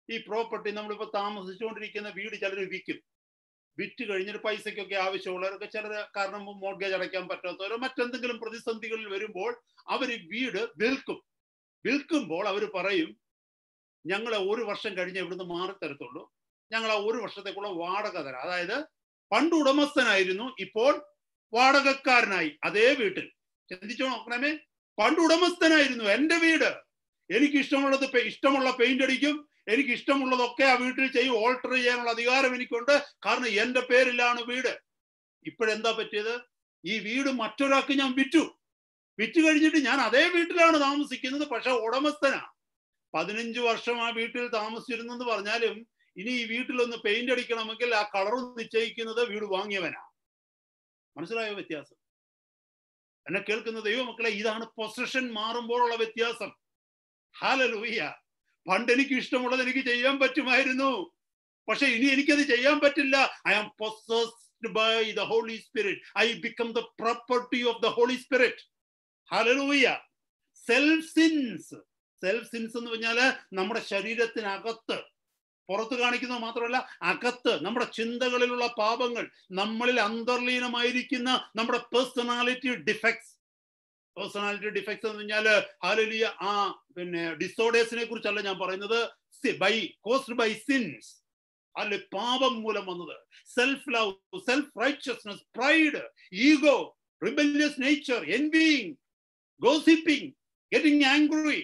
Speaker 1: ഈ പ്രോപ്പർട്ടി നമ്മളിപ്പോ താമസിച്ചുകൊണ്ടിരിക്കുന്ന വീട് ചിലർ വിൽക്കും. വിറ്റ് കഴിഞ്ഞിട്ട് പൈസയ്ക്കൊക്കെ ആവശ്യമുള്ളവരൊക്കെ, ചിലർ കാരണം മോർഗേജ് അടയ്ക്കാൻ പറ്റാത്തവരോ മറ്റെന്തെങ്കിലും പ്രതിസന്ധികളിൽ വരുമ്പോൾ അവർ വീട് വിൽക്കുമ്പോൾ അവർ പറയും, ഞങ്ങളെ 1 വർഷം കഴിഞ്ഞ് ഇവിടുന്ന് മാറിത്തരത്തുള്ളൂ, ഞങ്ങൾ ആ 1 വർഷത്തേക്കുള്ള വാടക തരാം. അതായത് പണ്ട് ഉടമസ്ഥനായിരുന്നു, ഇപ്പോൾ വാടകക്കാരനായി. അതേ വീട്ടിൽ ചിന്തിച്ചോ നോക്കണമേ. പണ്ട് ഉടമസ്ഥനായിരുന്നു, എൻ്റെ വീട്, എനിക്ക് ഇഷ്ടമുള്ള പെയിന്റ് അടിക്കും, എനിക്ക് ഇഷ്ടമുള്ളതൊക്കെ ആ വീട്ടിൽ ചെയ്യും, ഓൾട്ടർ ചെയ്യാനുള്ള അധികാരം എനിക്കുണ്ട്, കാരണം എൻ്റെ പേരിലാണ് വീട്. ഇപ്പോഴെന്താ പറ്റിയത്? ഈ വീട് മറ്റൊരാൾക്ക് ഞാൻ വിറ്റ് കഴിഞ്ഞിട്ട് ഞാൻ അതേ വീട്ടിലാണ് താമസിക്കുന്നത്, പക്ഷെ ഉടമസ്ഥനാ. 15 വർഷം ആ വീട്ടിൽ താമസിച്ചിരുന്നെന്ന് പറഞ്ഞാലും ഇനി ഈ വീട്ടിലൊന്ന് പെയിന്റ് അടിക്കണമെങ്കിൽ ആ കളർ നിശ്ചയിക്കുന്നത് വീട് വാങ്ങിയവനാ. മനസ്സിലായോ വ്യത്യാസം? എന്നെ കേൾക്കുന്ന ദൈവമക്കളെ, ഇതാണ് പൊസഷൻ മാറുമ്പോഴുള്ള വ്യത്യാസം. ഹല്ലേലൂയ. പണ്ട് എനിക്ക് ഇഷ്ടമുള്ളത് എനിക്ക് ചെയ്യാൻ പറ്റുമായിരുന്നു, പക്ഷെ ഇനി എനിക്കത് ചെയ്യാൻ പറ്റില്ല. I am possessed by the holy spirit. I become the property of the holy spirit. Hallelujah. Self sins എന്ന് പറഞ്ഞാല് നമ്മുടെ ശരീരത്തിനകത്ത്, പുറത്ത് കാണിക്കുന്നത് മാത്രമല്ല, അകത്ത് നമ്മുടെ ചിന്തകളിലുള്ള പാപങ്ങൾ, നമ്മളിൽ അന്തർലീനമായിരിക്കുന്ന നമ്മുടെ പേഴ്സണാലിറ്റി ഡിഫക്ട്സ് എന്ന് പറഞ്ഞാല് ഹല്ലേലൂയ, ആ പിന്നെ ഡിസോർഡേഴ്സിനെ കുറിച്ചല്ല ഞാൻ പറയുന്നത്. കോസ്ഡ് ബൈ സിൻസ്, അല്ലെ പാപം മൂലം വന്നത്. Self love, self righteousness, pride, ego, rebellious nature, envying, gossiping, getting angry.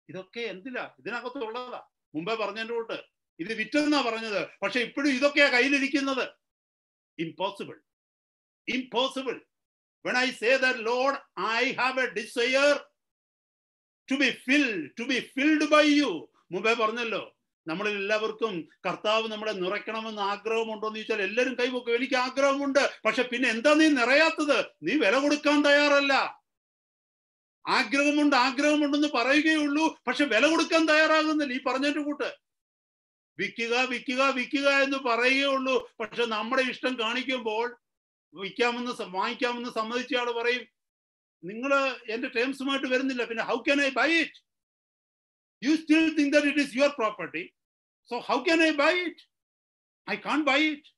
Speaker 1: ഇതൊക്കെ ഇതിനകത്തുള്ളതാ. മുമ്പേ പറഞ്ഞതിന്റെ കൂട്ട് ഇത് വിറ്റെന്നാ പറഞ്ഞത്, പക്ഷെ ഇപ്പോഴും ഇതൊക്കെയാ കയ്യിലിരിക്കുന്നത്. impossible. When I say that, Lord, I have a desire to be filled by you. മുമ്പേ പറഞ്ഞല്ലോ, നമ്മളിൽ എല്ലാവർക്കും കർത്താവ് നമ്മളെ നിറയ്ക്കണമെന്ന് ആഗ്രഹമുണ്ടോ എന്ന് ചോദിച്ചാൽ എല്ലാവരും കൈവക്കും. എനിക്ക് ആഗ്രഹമുണ്ട്, പക്ഷെ പിന്നെ എന്താ നീ നിറയാത്തത്? നീ വില കൊടുക്കാൻ തയ്യാറല്ല. ആഗ്രഹമുണ്ടെന്ന് പറയുകയുള്ളൂ, പക്ഷെ വില കൊടുക്കാൻ തയ്യാറാകുന്നില്ല. ഈ പറഞ്ഞതിന്റെ കൂട്ട് വിൽക്കുക എന്ന് പറയുകയുള്ളൂ, പക്ഷെ നമ്മുടെ ഇഷ്ടം കാണിക്കുമ്പോൾ വാങ്ങിക്കാമെന്ന് സമ്മതിച്ച ആള് പറയും, നിങ്ങൾ എന്റെ ടേംസുമായിട്ട് വരുന്നില്ല, പിന്നെ how can I buy it? You still think that it is your property, so how can I buy it? I can't buy it.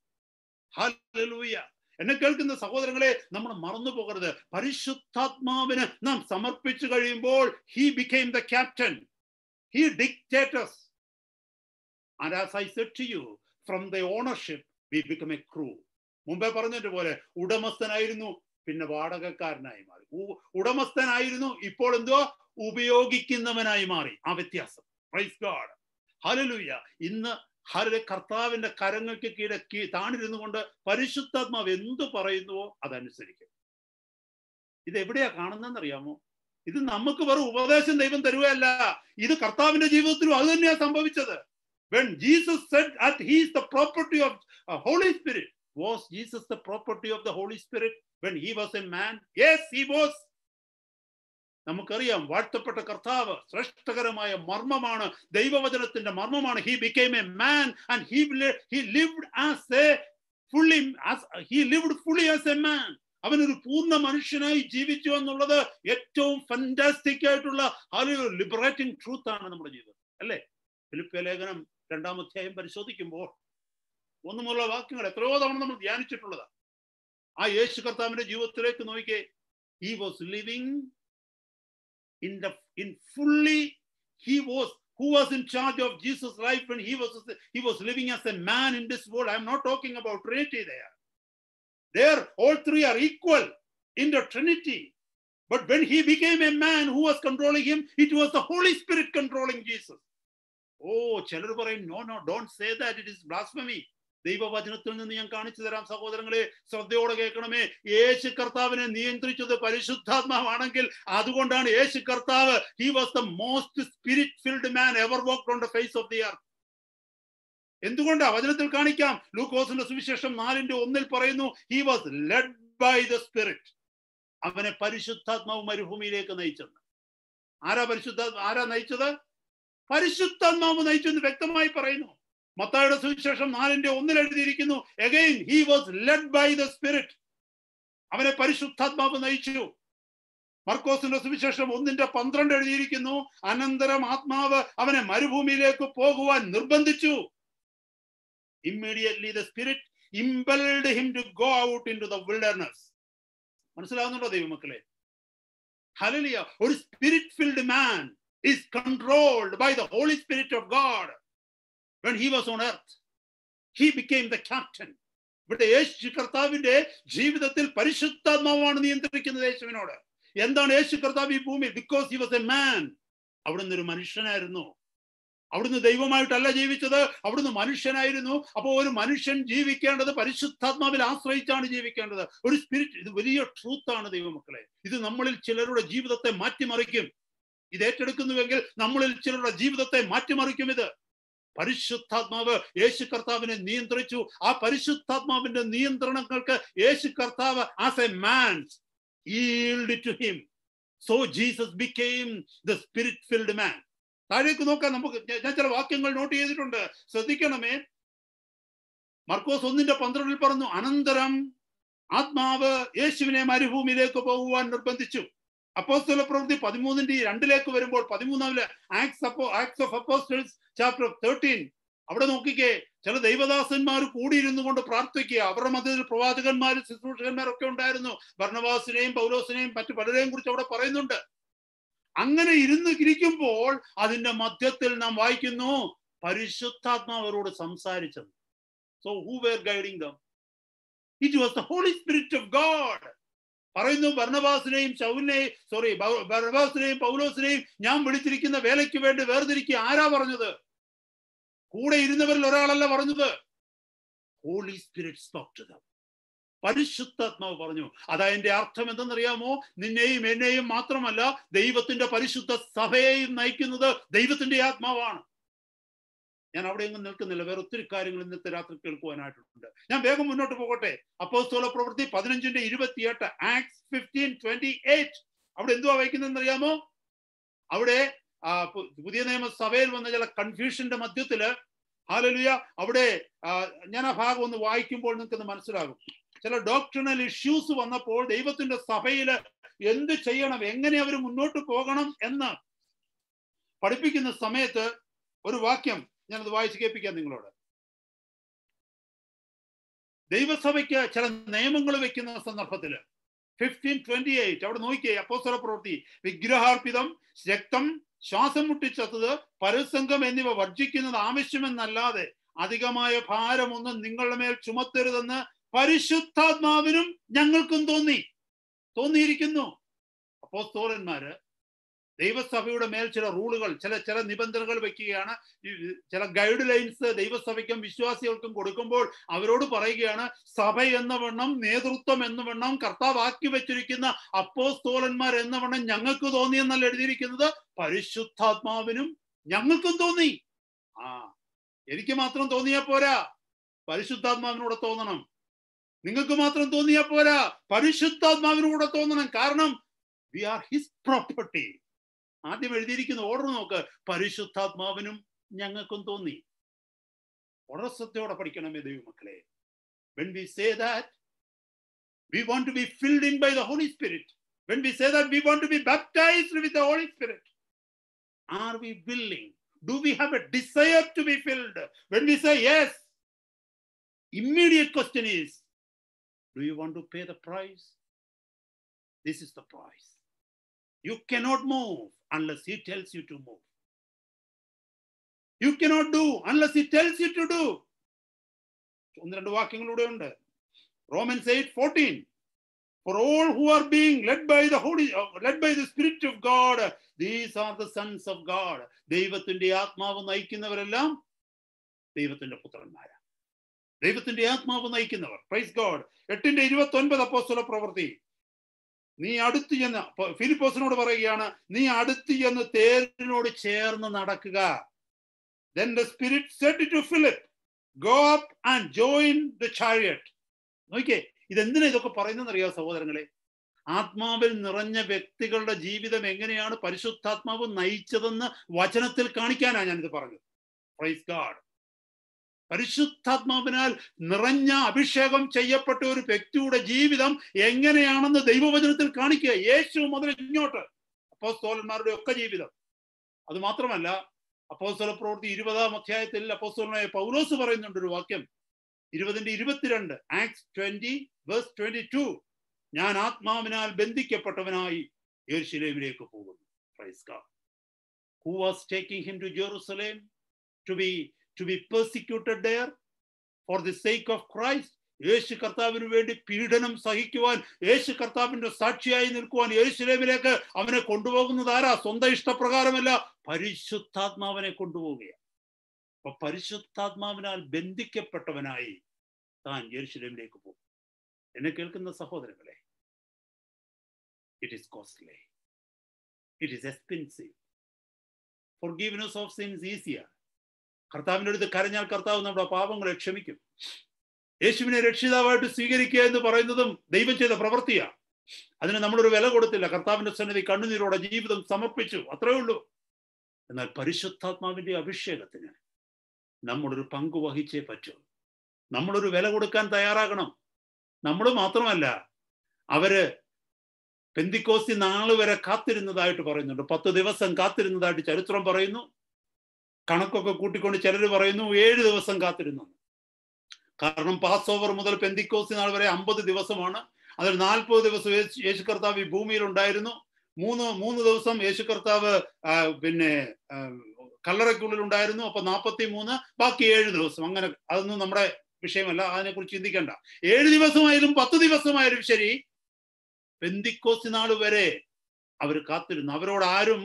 Speaker 1: Hallelujah. എന്നെ കേൾക്കുന്ന സഹോദരങ്ങളെ, നമ്മൾ മറന്നു പോകരുത്. പരിശുദ്ധാത്മാവിന് നാം സമർപ്പിച്ചു കഴിയുമ്പോൾ he became the captain, he dictates us, and as I said to you, from the ownership we become a crew. മുമ്പേ പറഞ്ഞതുപോലെ ഉടമസ്ഥനായിരുന്നു, പിന്നെ വാടകക്കാരനായി മാറി. ഉടമസ്ഥനായിരുന്നു, ഇപ്പോൾ എന്തോ ഉപയോഗിക്കുന്നവനായി മാറി. ആ വ്യത്യാസം. Price God, hallelujah. ഇന്ന് കർത്താവിന്റെ കരങ്ങൾക്ക് കീഴെ താണിരുന്നു കൊണ്ട് പരിശുദ്ധാത്മാവ് എന്തു പറയുന്നുവോ അതനുസരിക്കും. ഇത് എവിടെയാ കാണുന്നതെന്നറിയാമോ? ഇത് നമുക്ക് വെറും ഉപദേശം ദൈവം തരുകയല്ല, ഇത് കർത്താവിന്റെ ജീവിതത്തിലും അത് തന്നെയാണ് സംഭവിച്ചത്. When Jesus said that he is the property of Holy Spirit, was Jesus the property of the Holy Spirit when he was a man? Yes, he was. നമുക്കറിയാം, വാഴ്ത്തപ്പെട്ട കർത്താവ് ശ്രേഷ്ഠകരമായ മർമ്മമാണ്, ദൈവവചനത്തിന്റെ മർമ്മമാണ്. He became a man and he lived fully as a man. അവനൊരു പൂർണ്ണ മനുഷ്യനായി ജീവിച്ചു എന്നുള്ളത് ഏറ്റവും ഫന്റാസ്റ്റിക് ആയിട്ടുള്ള ലിബറേറ്റിംഗ് ട്രൂത്ത് ആണ് നമ്മുടെ ജീവിതം, അല്ലേ? ഫിലിപ്പിയ ലേഖനം 2-ാം അധ്യായം പരിശോധിക്കുമ്പോൾ 1 മുതലുള്ള വാക്യങ്ങൾ എത്രയോ തവണ നമ്മൾ ധ്യാനിച്ചിട്ടുള്ളതാണ്. ആ യേശു കർത്താവിന്റെ ജീവിതത്തിലേക്ക് നോക്കിക്കേ. He was living who was in charge of Jesus' life when he was living as a man in this world. I am not talking about Trinity there. There, all three are equal in the Trinity. But when he became a man, who was controlling him? It was the Holy Spirit controlling Jesus. Oh, ചിലർ പറയും, no, don't say that, it is blasphemy. ദൈവവചനത്തിൽ നിന്ന് ഞാൻ കാണിച്ചു തരാം സഹോദരങ്ങളെ, ശ്രദ്ധയോടെ കേൾക്കണമേ. യേശു കർത്താവിനെ നിയന്ത്രിച്ചത് പരിശുദ്ധാത്മാവാണെങ്കിൽ അതുകൊണ്ടാണ് യേശു കർത്താവ് he was the most spirit filled man ever walked on the face of the earth. എന്തുകൊണ്ടാ? വചനത്തിൽ കാണിക്കാം. ലൂക്കോസിന്റെ സുവിശേഷം 4:1 പറയുന്നു, he was led by the Spirit. അവനെ പരിശുദ്ധാത്മാവ് മരുഭൂമിയിലേക്ക് നയിച്ചെന്ന്. ആരാ നയിച്ചത്? പരിശുദ്ധാത്മാവ് നയിച്ചു എന്ന് വ്യക്തമായി പറയുന്നു. മത്തായിയുടെ സുവിശേഷം 4:1 എഴുതിയിരിക്കുന്നു, again he was led by the Spirit. അവനെ പരിശുദ്ധാത്മാവ് നയിച്ചു. മർക്കോസിന്റെ സുവിശേഷം 1:12 എഴുതിയിരിക്കുന്നു, അനന്തരം ആത്മാവ് അവനെ മരുഭൂമിയിലേക്ക് പോകുവാൻ നിർബന്ധിച്ചു. Immediately the Spirit impelled him to go out into the wilderness. മനസ്സിലാവുന്നുണ്ടോ ദൈവമക്കളെ? ഹല്ലേലൂയ. ഒരു spirit filled man is controlled by the Holy Spirit of God. When he was on earth, he became the captain. ഇവിടെ യേശു കർത്താവിന്റെ ജീവിതത്തിൽ പരിശുദ്ധാത്മാവാണ് നിയന്ത്രിക്കുന്നത് യേശുവിനോട്. എന്താണ് യേശു കർത്താവ് ഈ ഭൂമിയിൽ? Because he was a man. അവിടുന്ന് ഒരു മനുഷ്യനായിരുന്നു. അവിടുന്ന് ദൈവമായിട്ടല്ല ജീവിച്ചത്, അവിടുന്ന് മനുഷ്യനായിരുന്നു. അപ്പോൾ ഒരു മനുഷ്യൻ ജീവിക്കേണ്ടത് പരിശുദ്ധാത്മാവിൽ ആശ്രയിച്ചാണ് ജീവിക്കേണ്ടത്. ഒരു സ്പിരിറ്റ്. ഇത് വലിയ ട്രൂത്താണ് ദൈവമക്കളെ. ഇത് നമ്മളിൽ ചിലരുടെ ജീവിതത്തെ മാറ്റിമറിക്കും. ഇത് ഏറ്റെടുക്കുന്നുവെങ്കിൽ നമ്മളിൽ ചിലരുടെ ജീവിതത്തെ മാറ്റിമറിക്കും. ഇത് പരിശുദ്ധാത്മാവ് യേശു കർത്താവിനെ നിയന്ത്രിച്ചു. ആ പരിശുദ്ധാത്മാവിന്റെ നിയന്ത്രണങ്ങൾക്ക് യേശു കർത്താവ് as a man yielded to him. So Jesus became the spirit filled man. താഴേക്ക് നോക്കാം നമുക്ക്. ഞാൻ ചില വാക്യങ്ങൾ നോട്ട് ചെയ്തിട്ടുണ്ട്, ശ്രദ്ധിക്കണമേ. മർക്കോസ് 1:12 പറഞ്ഞു, അനന്തരം ആത്മാവ് യേശുവിനെ മരുഭൂമിയിലേക്ക് പോകുവാൻ നിർബന്ധിച്ചു. അപ്പോസ്തല പ്രവൃത്തി 13:2 വരുമ്പോൾ 13 ആക്ട്സ് ഓഫ് അപ്പോസ്റ്റൽസ് ചാപ്റ്റർ 13 അവിടെ നോക്കിക്കേ, ചില ദൈവദാസന്മാർ കൂടിയിരുന്നു കൊണ്ട് പ്രാർത്ഥിക്കുക. അവരുടെ മധ്യത്തിൽ പ്രവാചകന്മാരും ശുശ്രൂഷകന്മാരൊക്കെ ഉണ്ടായിരുന്നു. ബർന്നബാസിനെയും പൗലോസിനെയും മറ്റു പലരെയും കുറിച്ച് അവിടെ പറയുന്നുണ്ട്. അങ്ങനെ ഇരിക്കുമ്പോൾ അതിന്റെ മധ്യത്തിൽ നാം വായിക്കുന്നു, പരിശുദ്ധാത്മാവ് അവരോട് സംസാരിച്ചത്. So who were guiding them? It was the Holy Spirit of God. പറയുന്നു, ബർന്നബാസിനെയും പൗലോസിനെയും ഞാൻ വിളിച്ചിരിക്കുന്ന വേലയ്ക്ക് വേണ്ടി വേർതിരിക്കുക. ആരാ പറഞ്ഞത്? കൂടെ ഇരുന്നവരിൽ ഒരാളല്ല പറഞ്ഞത്. Holy Spirit spoke to them. പരിശുദ്ധാത്മാവ് പറഞ്ഞു. അതായതിന്റെ അർത്ഥം എന്തെന്നറിയാമോ? നിന്നെയും എന്നെയും മാത്രമല്ല, ദൈവത്തിന്റെ പരിശുദ്ധ സഭയെയും നയിക്കുന്നത് ദൈവത്തിന്റെ ആത്മാവാണ്. ഞാൻ അവിടെയൊന്നും നിൽക്കുന്നില്ല, വേറെ ഒത്തിരി കാര്യങ്ങൾ ഇന്നത്തെ രാത്രി കേൾക്കുവാനായിട്ടുണ്ട്. ഞാൻ വേഗം മുന്നോട്ട് പോകട്ടെ. അപ്പോസ്തല പ്രവൃത്തി 15:28 ആക്ട്സ് 15:28 അവിടെ എന്തുവാ വായിക്കുന്നതെന്ന് അറിയാമോ? അവിടെ പുതിയ നിയമസഭയിൽ വന്ന ചില കൺഫ്യൂഷന്റെ മധ്യത്തില്, ഹല്ലേലൂയ, അവിടെ ഞാൻ ആ ഭാഗം ഒന്ന് വായിക്കുമ്പോൾ നിങ്ങൾക്ക് മനസ്സിലാകും. ചില ഡോക്ട്രിനൽ ഇഷ്യൂസ് വന്നപ്പോൾ ദൈവത്തിന്റെ സഭയിൽ എന്ത് ചെയ്യണം, എങ്ങനെ അവർ മുന്നോട്ട് പോകണം എന്ന് പഠിപ്പിക്കുന്ന സമയത്ത് ഒരു വാക്യം ഞാനത് വായിച്ച് കേൾപ്പിക്കാം നിങ്ങളോട്. ദൈവസഭയ്ക്ക് ചില നിയമങ്ങൾ വെക്കുന്ന സന്ദർഭത്തില് 15:28 അവിടെ നോക്കിയേ. അപ്പോസ്തല പ്രവൃത്തി, വിഗ്രഹാർപ്പിതം, രക്തം, ശ്വാസം മുട്ടിച്ചത്, പരസംഗം എന്നിവ വർജിക്കുന്നത് ആവശ്യമെന്നല്ലാതെ അധികമായ ഭാരമൊന്നും നിങ്ങളുടെ മേൽ ചുമത്തരുതെന്ന് പരിശുദ്ധാത്മാവിനും ഞങ്ങൾക്കും തോന്നി. തോന്നിയിരിക്കുന്നു. അപ്പോസ്തലന്മാര് ദൈവസഭയുടെ മേൽ ചില റൂളുകൾ, ചില നിബന്ധനകൾ വെക്കുകയാണ്. ചില ഗൈഡ് ലൈൻസ് ദൈവസഭയ്ക്കും വിശ്വാസികൾക്കും കൊടുക്കുമ്പോൾ അവരോട് പറയുകയാണ്, സഭ എന്ന വണ്ണം, നേതൃത്വം എന്ന വണ്ണം, കർത്താവാക്കി വെച്ചിരിക്കുന്ന അപ്പോസ്തലന്മാർ എന്ന വണ്ണം ഞങ്ങൾക്ക് തോന്നിയെന്നല്ല എഴുതിയിരിക്കുന്നത്, പരിശുദ്ധാത്മാവിനും ഞങ്ങൾക്കും തോന്നി. എനിക്ക് മാത്രം തോന്നിയാ പോരാ, പരിശുദ്ധാത്മാവിനൂടെ തോന്നണം. നിങ്ങൾക്ക് മാത്രം തോന്നിയാ പോരാ, പരിശുദ്ധാത്മാവിനൂടെ തോന്നണം. കാരണം വി ആർ ഹിസ് പ്രോപ്പർട്ടി. ആദ്യം എഴുതിയിരിക്കുന്ന ഓർഡർ നോക്ക്, പരിശുദ്ധാത്മാവിനും ഞങ്ങൾക്കും തോന്നി. വളരെ ശ്രദ്ധയോടെ പഠിക്കണമേ ദൈവമക്കളെ. When we say that we want to be filled in by the Holy Spirit, when we say that we want to be baptized with the Holy Spirit, are we willing? Do we have a desire to be filled? When we say yes, immediate question is, do you want to pay the price? This is the price. You cannot move unless he tells you to move. You cannot do unless he tells you to do. ഒന്ന് രണ്ട് വാക്യങ്ങളിലൂടെ ഉണ്ട്. Romans 8:14. For all who are being led by the Spirit of God, these are the sons of God. ദൈവത്തിന്റെ ആത്മാവ് നയിക്കുന്നവരെല്ലാം ദൈവത്തിന്റെ പുത്രന്മാരാണ്. ദൈവത്തിന്റെ ആത്മാവ് നയിക്കുന്നവർ. Praise God. 8:29 അപ്പോസ്തല പ്രവൃത്തി. നീ അടുത്ത് ചെന്ന്, ഫിലിപ്പോസിനോട് പറയുകയാണ്, നീ അടുത്ത് ചെന്ന് തേരിനോട് ചേർന്ന് നടക്കുക. Then the Spirit said to Philip, go up and join the chariot. നോക്കിയേ, ഇതെന്തിനാ ഇതൊക്കെ പറയുന്നതെന്ന് അറിയാം സഹോദരങ്ങളെ? ആത്മാവിൽ നിറഞ്ഞ വ്യക്തികളുടെ ജീവിതം എങ്ങനെയാണ് പരിശുദ്ധാത്മാവ് നയിച്ചതെന്ന് വചനത്തിൽ കാണിക്കാനാണ് ഞാനിത് പറഞ്ഞത്. Praise God. പരിശുദ്ധാത്മാവിനാൽ നിറഞ്ഞ അഭിഷേകം ചെയ്യപ്പെട്ട ഒരു വ്യക്തിയുടെ ജീവിതം എങ്ങനെയാണെന്ന് ദൈവവചനത്തിൽ കാണിക്കുക. യേശു മുതൽ ഇങ്ങോട്ട് അപ്പോസ്തലന്മാരുടെ ഒക്കെ ജീവിതം. അത് മാത്രമല്ല, അപ്പോസ്തല പ്രവൃത്തി 20-ാം അധ്യായത്തിൽ അപ്പോസ്തലനായ പൗലോസ് പറയുന്നുണ്ട് ഒരു വാക്യം, 20:22, Acts 20:22, ഞാൻ ആത്മാവിനാൽ ബന്ധിക്കപ്പെട്ടവനായി യെരൂശലേമിലേക്ക് പോകുന്നു. Praise God. Who was taking him to Jerusalem to be persecuted there for the sake of Christ? യേശു കർത്താവിന് വേണ്ടി പീഡനം സഹിക്കുവാൻ, യേശു കർത്താവിന്റെ സാക്ഷിയായി നിൽക്കുവാൻ യെരൂശലേമിലേക്ക് അവനെ കൊണ്ടുപോകുന്നത് ആരാ? സ്വന്തം ഇഷ്ടപ്രകാരമല്ല, പരിശുദ്ധാത്മാവിനെ കൊണ്ടുപോവുകയാണ്. അപ്പൊ പരിശുദ്ധാത്മാവിനാൽ ബന്ധിക്കപ്പെട്ടവനായി താൻ യെരൂശലേമിലേക്ക് പോകും. എന്നെ കേൾക്കുന്ന സഹോദരങ്ങളെ, it is costly, it is expensive. Forgiveness of sins easier. കർത്താവിൻ്റെ അടുത്ത് കരഞ്ഞാൽ കർത്താവ് നമ്മുടെ പാപങ്ങളെ ക്ഷമിക്കും. യേശുവിനെ രക്ഷിതാവായിട്ട് സ്വീകരിക്കുക എന്ന് പറയുന്നതും ദൈവം ചെയ്ത പ്രവൃത്തിയാണ്. അതിന് നമ്മളൊരു വില കൊടുത്തില്ല. കർത്താവിന്റെ സന്നിധി കണ്ണുനീരോടെ ജീവിതം സമർപ്പിച്ചു, അത്രേ ഉള്ളൂ. എന്നാൽ പരിശുദ്ധാത്മാവിന്റെ അഭിഷേകത്തിന് നമ്മളൊരു പങ്ക് വഹിച്ചേ പറ്റൂ. നമ്മളൊരു വില കൊടുക്കാൻ തയ്യാറാകണം. നമ്മൾ മാത്രമല്ല, അവര് പെന്തിക്കോസ്തി നാൾ വരെ കാത്തിരുന്നതായിട്ട് പറയുന്നുണ്ട്. 10 ദിവസം കാത്തിരുന്നതായിട്ട് ചരിത്രം പറയുന്നു. കണക്കൊക്കെ കൂട്ടിക്കൊണ്ട് ചിലർ പറയുന്നു 7 ദിവസം കാത്തിരുന്നു. കാരണം പാസ് ഓവർ മുതൽ പെന്തിക്കോസ്തി നാൾ വരെ 50 ദിവസമാണ്. അതിൽ 40 ദിവസം യേശു കർത്താവ് ഈ ഭൂമിയിൽ ഉണ്ടായിരുന്നു. മൂന്ന് ദിവസം യേശു കർത്താവ് കല്ലറയ്ക്കുള്ളിൽ ഉണ്ടായിരുന്നു. അപ്പൊ 43, ബാക്കി 7 ദിവസം. അങ്ങനെ അതൊന്നും നമ്മുടെ വിഷയമല്ല, അതിനെക്കുറിച്ച് ചിന്തിക്കണ്ട. 7 ദിവസമായാലും 10 ദിവസമായാലും ശരി, പെന്തിക്കോസ്തി നാൾ വരെ അവർ കാത്തിരുന്നു. അവരോട് ആരും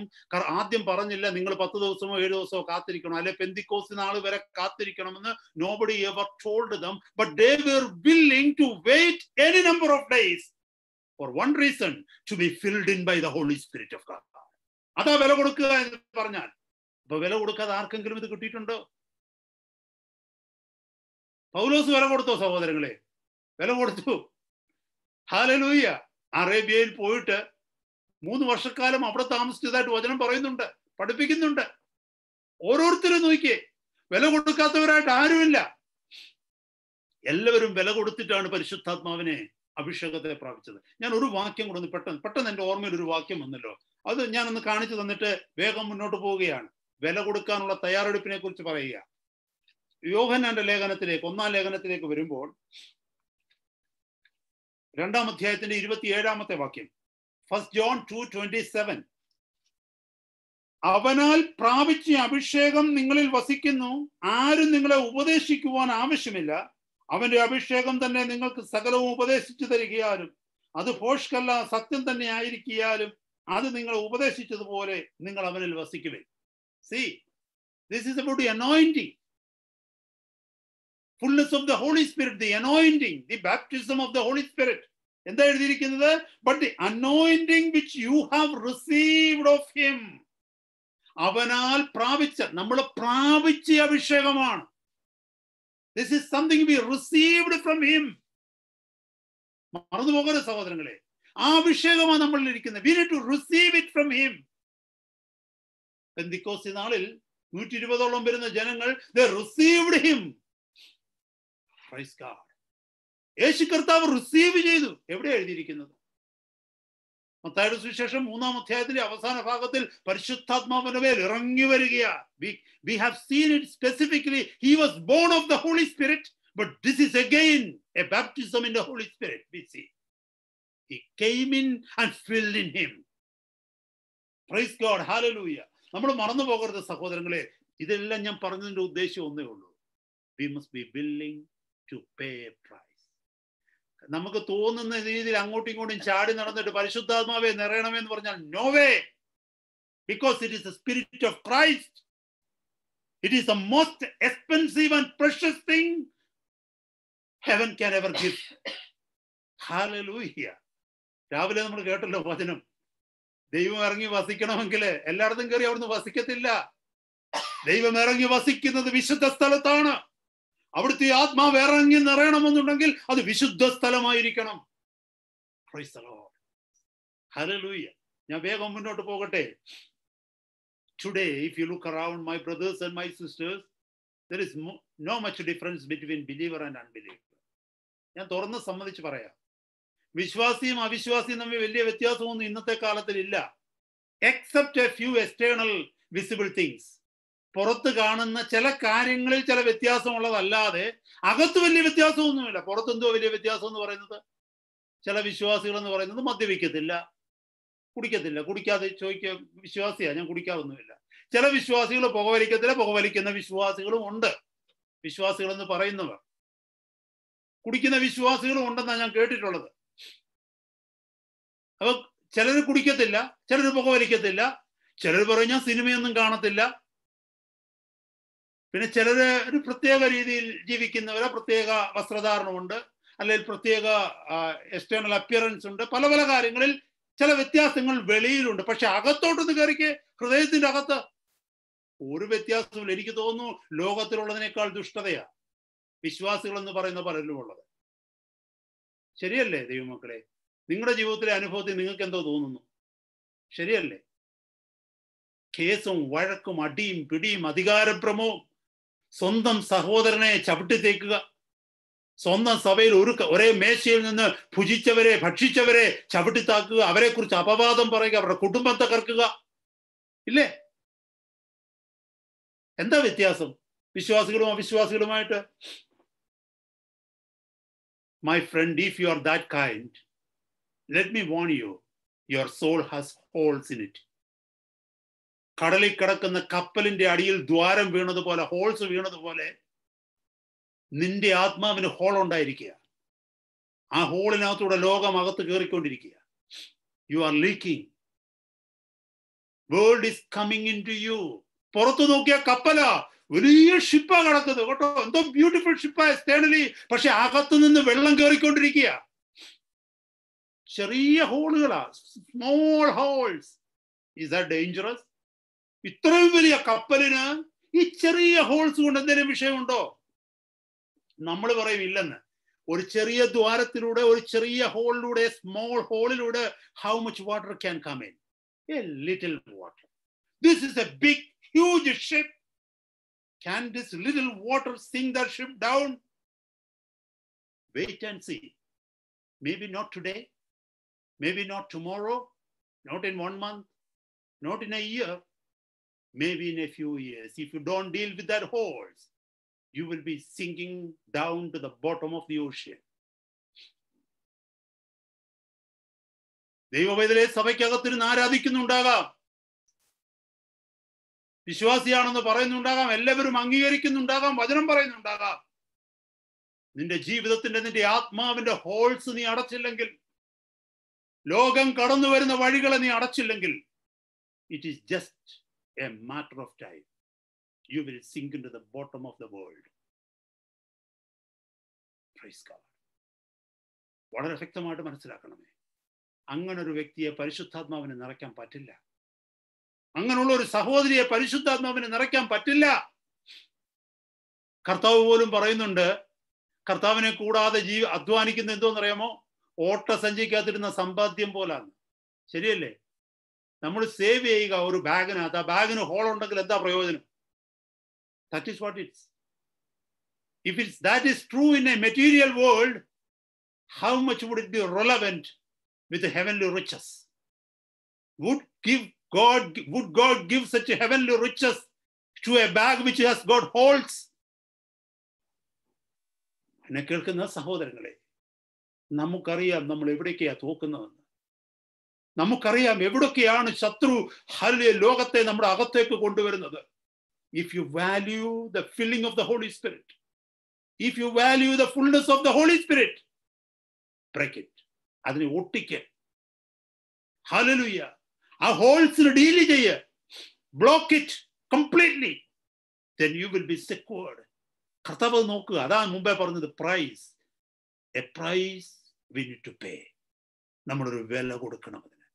Speaker 1: ആദ്യം പറഞ്ഞില്ല നിങ്ങൾ 10 ദിവസമോ 7 ദിവസമോ കാത്തിരിക്കണം, അല്ലെ പെന്തിക്കോസ്തി നാൾ വരെ കാത്തിരിക്കണമെന്ന്. nobody ever told them, but they were willing to wait any number of days for one reason, to be filled in by the Holy Spirit of God. അതാ വില കൊടുക്കുക എന്ന് പറഞ്ഞാൽ. അപ്പൊ വില കൊടുക്കാതെ ആർക്കെങ്കിലും ഇത് കിട്ടിയിട്ടുണ്ടോ? പൗലോസ് വില കൊടുത്തോ സഹോദരങ്ങളെ? വില കൊടുത്തു. ഹല്ലേലൂയ. അറേബ്യയിൽ പോയിട്ട് 3 വർഷക്കാലം അവിടെ താമസിച്ചതായിട്ട് വചനം പറയുന്നുണ്ട്, പഠിപ്പിക്കുന്നുണ്ട്. ഓരോരുത്തരും നോക്കിയേ, വില കൊടുക്കാത്തവരായിട്ട് ആരുമില്ല. എല്ലാവരും വില കൊടുത്തിട്ടാണ് പരിശുദ്ധാത്മാവിനെ, അഭിഷേകത്തെ പ്രാപിച്ചത്. ഞാൻ ഒരു വാക്യം കൂടെ പെട്ടെന്ന് എൻ്റെ ഓർമ്മയിൽ ഒരു വാക്യം വന്നല്ലോ, അത് ഞാനൊന്ന് കാണിച്ചു തന്നിട്ട് വേഗം മുന്നോട്ട് പോവുകയാണ്. വില കൊടുക്കാനുള്ള തയ്യാറെടുപ്പിനെ കുറിച്ച് പറയുക. യോഹന്നാന്റെ ലേഖനത്തിലേക്ക്, 1-ാം ലേഖനത്തിലേക്ക് വരുമ്പോൾ 2-ാം അധ്യായത്തിന്റെ 27-ാമത്തെ വാക്യം, 1 John 2:27, അവനാൽ പ്രാപിച്ച അഭിഷേകം നിങ്ങളിൽ വസിക്കുന്നു, ആരും നിങ്ങളെ ഉപദേശിക്കുവാൻ ആവശ്യമില്ല, അവന്റെ അഭിഷേകം തന്നെ നിങ്ങൾക്ക് സകലവും ഉപദേശിച്ചു തരികയാലും അത് ഭോഷ്കല്ല, സത്യം തന്നെ ആയിരിക്കാലും അത് നിങ്ങൾ ഉപദേശിച്ചതുപോലെ നിങ്ങൾ അവനിൽ വസിക്കുവിൻ. See, this is about the anointing. Fullness of the Holy Spirit, the anointing, the baptism of the Holy Spirit. എന്താ എഴുതിയിരിക്കുന്നത്? But the anointing which you have received of him. അവനാൽ പ്രാപിച്ച, നമ്മൾ പ്രാപിച്ച അഭിഷേകമാണ്. This is something we received from him. മറന്നു പോകരുത് സഹോദരങ്ങളെ, ആ അഭിഷേകമാണ് നമ്മളിൽ ഇരിക്കുന്നത്. We need to receive it from him. പെന്തിക്കോസ്ത് നാളിൽ 120ഓളം വരുന്ന ജനങ്ങൾ they received him. Praise God. യേശു കർത്താവ് റിസീവ് ചെയ്തു. എവിടെ എഴുതിയിരിക്കുന്നത്? മത്തായിയുടെ സുവിശേഷം 3-ാം അധ്യായത്തിലെ അവസാന ഭാഗത്തിൽ പരിശുദ്ധാത്മാവിന്റെ മേൽ ഇറങ്ങി വരികയാ. We have seen it specifically. He was born of the Holy Spirit, but this is again a baptism in the Holy Spirit. We see he came in and filled in him. Praise God. Hallelujah. നമ്മൾ മറന്നു പോകരുത് സഹോദരങ്ങളെ. ഇതെല്ലാം ഞാൻ പറഞ്ഞതിന്റെ ഉദ്ദേശം ഒന്നേ ഉള്ളൂ. We must be willing to pay a price. നമുക്ക് തോന്നുന്ന രീതിയിൽ അങ്ങോട്ടും ഇങ്ങോട്ടും ചാടി നടന്നിട്ട് പരിശുദ്ധാത്മാവെ നിറയണമെന്ന് പറഞ്ഞാൽ no way, because it is the Spirit of Christ. It is the most expensive and precious thing heaven can ever give. Hallelujah. രാവിലെ നമ്മൾ കേട്ടല്ലോ വചനം, ദൈവം ഇറങ്ങി വസിക്കണമെങ്കിൽ എല്ലായിടത്തും കയറി അവിടുന്ന് വസിക്കത്തില്ല. ദൈവം ഇറങ്ങി വസിക്കുന്നത് വിശുദ്ധ സ്ഥലത്താണ്. അവിടുത്തെ ആത്മാവ് ഇറങ്ങി നിറയണമെന്നുണ്ടെങ്കിൽ അത് വിശുദ്ധ സ്ഥലമായിരിക്കണം. Praise the Lord. Hallelujah. ഞാൻ വേഗം മുന്നോട്ട് പോകട്ടെ. Today, if you look around, my brothers and my sisters, there is no much difference between believer and unbeliever. ഞാൻ തുറന്ന് സമ്മതിച്ച് പറയാം, വിശ്വാസിയും അവിശ്വാസിയും തമ്മിൽ വലിയ വ്യത്യാസമൊന്നും ഇന്നത്തെ കാലത്തിൽ ഇല്ല. Except a few external visible things. പുറത്ത് കാണുന്ന ചില കാര്യങ്ങളിൽ ചില വ്യത്യാസമുള്ളതല്ലാതെ അകത്ത് വലിയ വ്യത്യാസമൊന്നുമില്ല. പുറത്തെന്തോ വലിയ വ്യത്യാസം എന്ന് പറയുന്നത്, ചില വിശ്വാസികൾ എന്ന് പറയുന്നത് മദ്യപിക്കത്തില്ല, കുടിക്കത്തില്ല. കുടിക്കാതെ ചോദിക്കുക, വിശ്വാസിയാ, ഞാൻ കുടിക്കാറൊന്നുമില്ല. ചില വിശ്വാസികൾ പുകവലിക്കത്തില്ല, പുകവലിക്കുന്ന വിശ്വാസികളും ഉണ്ട്. വിശ്വാസികൾ എന്ന് പറയുന്നവർ കുടിക്കുന്ന വിശ്വാസികളും ഉണ്ടെന്നാണ് ഞാൻ കേട്ടിട്ടുള്ളത്. അപ്പൊ ചിലർ കുടിക്കത്തില്ല, ചിലർ പുകവലിക്കത്തില്ല, ചിലർ പറയും ഞാൻ സിനിമയൊന്നും കാണത്തില്ല. പിന്നെ ചിലര് ഒരു പ്രത്യേക രീതിയിൽ ജീവിക്കുന്നവരെ പ്രത്യേക വസ്ത്രധാരണമുണ്ട്, അല്ലെങ്കിൽ പ്രത്യേക എക്സ്റ്റേണൽ അപ്പിയറൻസ് ഉണ്ട്. പല പല കാര്യങ്ങളിൽ ചില വ്യത്യാസങ്ങൾ വെളിയിലുണ്ട്. പക്ഷെ അകത്തോട്ടൊന്ന് കയറിക്ക്, ഹൃദയത്തിന്റെ അകത്ത് ഒരു വ്യത്യാസമില്ല. എനിക്ക് തോന്നുന്നു ലോകത്തിലുള്ളതിനേക്കാൾ ദുഷ്ടതയാ വിശ്വാസികൾ എന്ന് പറയുന്ന പലരിലും ഉള്ളത്. ശരിയല്ലേ ദൈവമക്കളെ? നിങ്ങളുടെ ജീവിതത്തിലെ അനുഭവത്തിൽ നിങ്ങൾക്ക് എന്തോ തോന്നുന്നു? ശരിയല്ലേ? കേസും വഴക്കും അടിയും പിടിയും അധികാരഭ്രമവും, സ്വന്തം സഹോദരനെ ചവിട്ടിത്തേക്കുക, സ്വന്തം സഭയിൽ ഒരേ മേശയിൽ നിന്ന് ഭക്ഷിച്ചവരെ ചവിട്ടിത്താക്കുക, അവരെ കുറിച്ച് അപവാദം പറയുക, അവരുടെ കുടുംബത്തെ കറക്കുക. ഇല്ലേ? എന്താ വ്യത്യാസം വിശ്വാസികളും അവിശ്വാസികളുമായിട്ട്? My friend, if you are that kind, let me warn you, your soul has holes in it. കടലിൽ കിടക്കുന്ന കപ്പലിന്റെ അടിയിൽ ദ്വാരം വീണതുപോലെ, ഹോൾസ് വീണതുപോലെ നിന്റെ ആത്മാവിന് ഹോൾ ഉണ്ടായിരിക്കുക. ആ ഹോളിനകത്തൂടെ ലോകം അകത്ത് കയറിക്കൊണ്ടിരിക്കുക. You are leaking. World is coming in to you. പുറത്തു നോക്കിയ കപ്പലാ, വലിയ ഷിപ്പാ കിടക്കുന്നത് കേട്ടോ, എന്തോ ബ്യൂട്ടിഫുൾ ഷിപ്പാ എക്സ്റ്റേണലി. പക്ഷെ അകത്തു നിന്ന് വെള്ളം കയറിക്കൊണ്ടിരിക്കുക. ചെറിയ ഹോളുകളാ, small holes. Is that dangerous? ഇത്രയും വലിയ കപ്പലിന് ഈ ചെറിയ ഹോൾസ് കൊണ്ട് എന്തെങ്കിലും വിഷയമുണ്ടോ? നമ്മൾ പറയും ഇല്ലെന്ന്. ഒരു ചെറിയ ദ്വാരത്തിലൂടെ, ഒരു ചെറിയ ഹോളിലൂടെ, small ഹോളിലൂടെ how much water can come in? A little water. This is a big, huge ship. Can this little water sink that ship down? Wait and see. Maybe not today, maybe not tomorrow, not in 1 month, not in a year, maybe in a few years. If you don't deal with that holes, you will be sinking down to the bottom of the ocean. ദൈവവേദനയെ സഭയ്ക്കകത്തിരുന്ന് ആരാധിക്കുന്നുണ്ടാകാം, വിശ്വാസിയാണെന്ന് പറയുന്നുണ്ടാകാം, എല്ലാവരും അംഗീകരിക്കുന്നുണ്ടാകാം, വചനം പറയുന്നുണ്ടാകാം. നിന്റെ ജീവിതത്തിന്റെ, നിന്റെ ആത്മാവിന്റെ holes നീ അടച്ചില്ലെങ്കിൽ ലോകം കടന്നു വരുന്ന വഴികളെ നീ അടച്ചില്ലെങ്കിൽ, it is just a matter of time. You will sink into the bottom of the world. Praise God. വളരെ വ്യക്തമായിട്ട് മനസ്സിലാക്കണമേ, അങ്ങനെ ഒരു വ്യക്തിയെ പരിശുദ്ധാത്മാവിനെ നിറയ്ക്കാൻ പറ്റില്ല. അങ്ങനെയുള്ള ഒരു സഹോദരിയെ പരിശുദ്ധാത്മാവിനെ നിറയ്ക്കാൻ പറ്റില്ല. കർത്താവ് പോലും പറയുന്നുണ്ട്, കർത്താവിനെ കൂടാതെ അധ്വാനിക്കുന്ന എന്തോന്നറിയാമോ? ഓട്ടസഞ്ചിക്കകത്തിരുന്ന സമ്പാദ്യം പോലാണ്. ശരിയല്ലേ? നമ്മൾ സേവ് ചെയ്യുക ഒരു ബാഗിനകത്ത്, ആ ബാഗിന് ഹോൾ ഉണ്ടെങ്കിൽ എന്താ പ്രയോജനം? That is what it's. If that is true in a material world, how much would it be relevant with the heavenly riches? Would God give such a heavenly riches to a bag which has got holes? എന്നെ കേൾക്കുന്ന സഹോദരങ്ങളെ, നമുക്കറിയാം നമ്മൾ എവിടേക്കാ തോക്കുന്നതെന്ന്. നമുക്കറിയാം എവിടൊക്കെയാണ് ശത്രു ലോകത്തെ നമ്മുടെ അകത്തേക്ക് കൊണ്ടുവരുന്നത്. If you value the filling of the Holy Spirit, if you value the fullness of the Holy Spirit, break it. അതിനെ ഒട്ടിക്ക്. Hallelujah. ആ ഹോൾസിന് ഡീൽ ചെയ്യ്. Block it completely. Then you will be secured. കർത്താവ് നോക്കുക. അതാണ് മുമ്പേ പറഞ്ഞത്, price. A price we need to pay. നമ്മളൊരു വില കൊടുക്കണം അതിന്.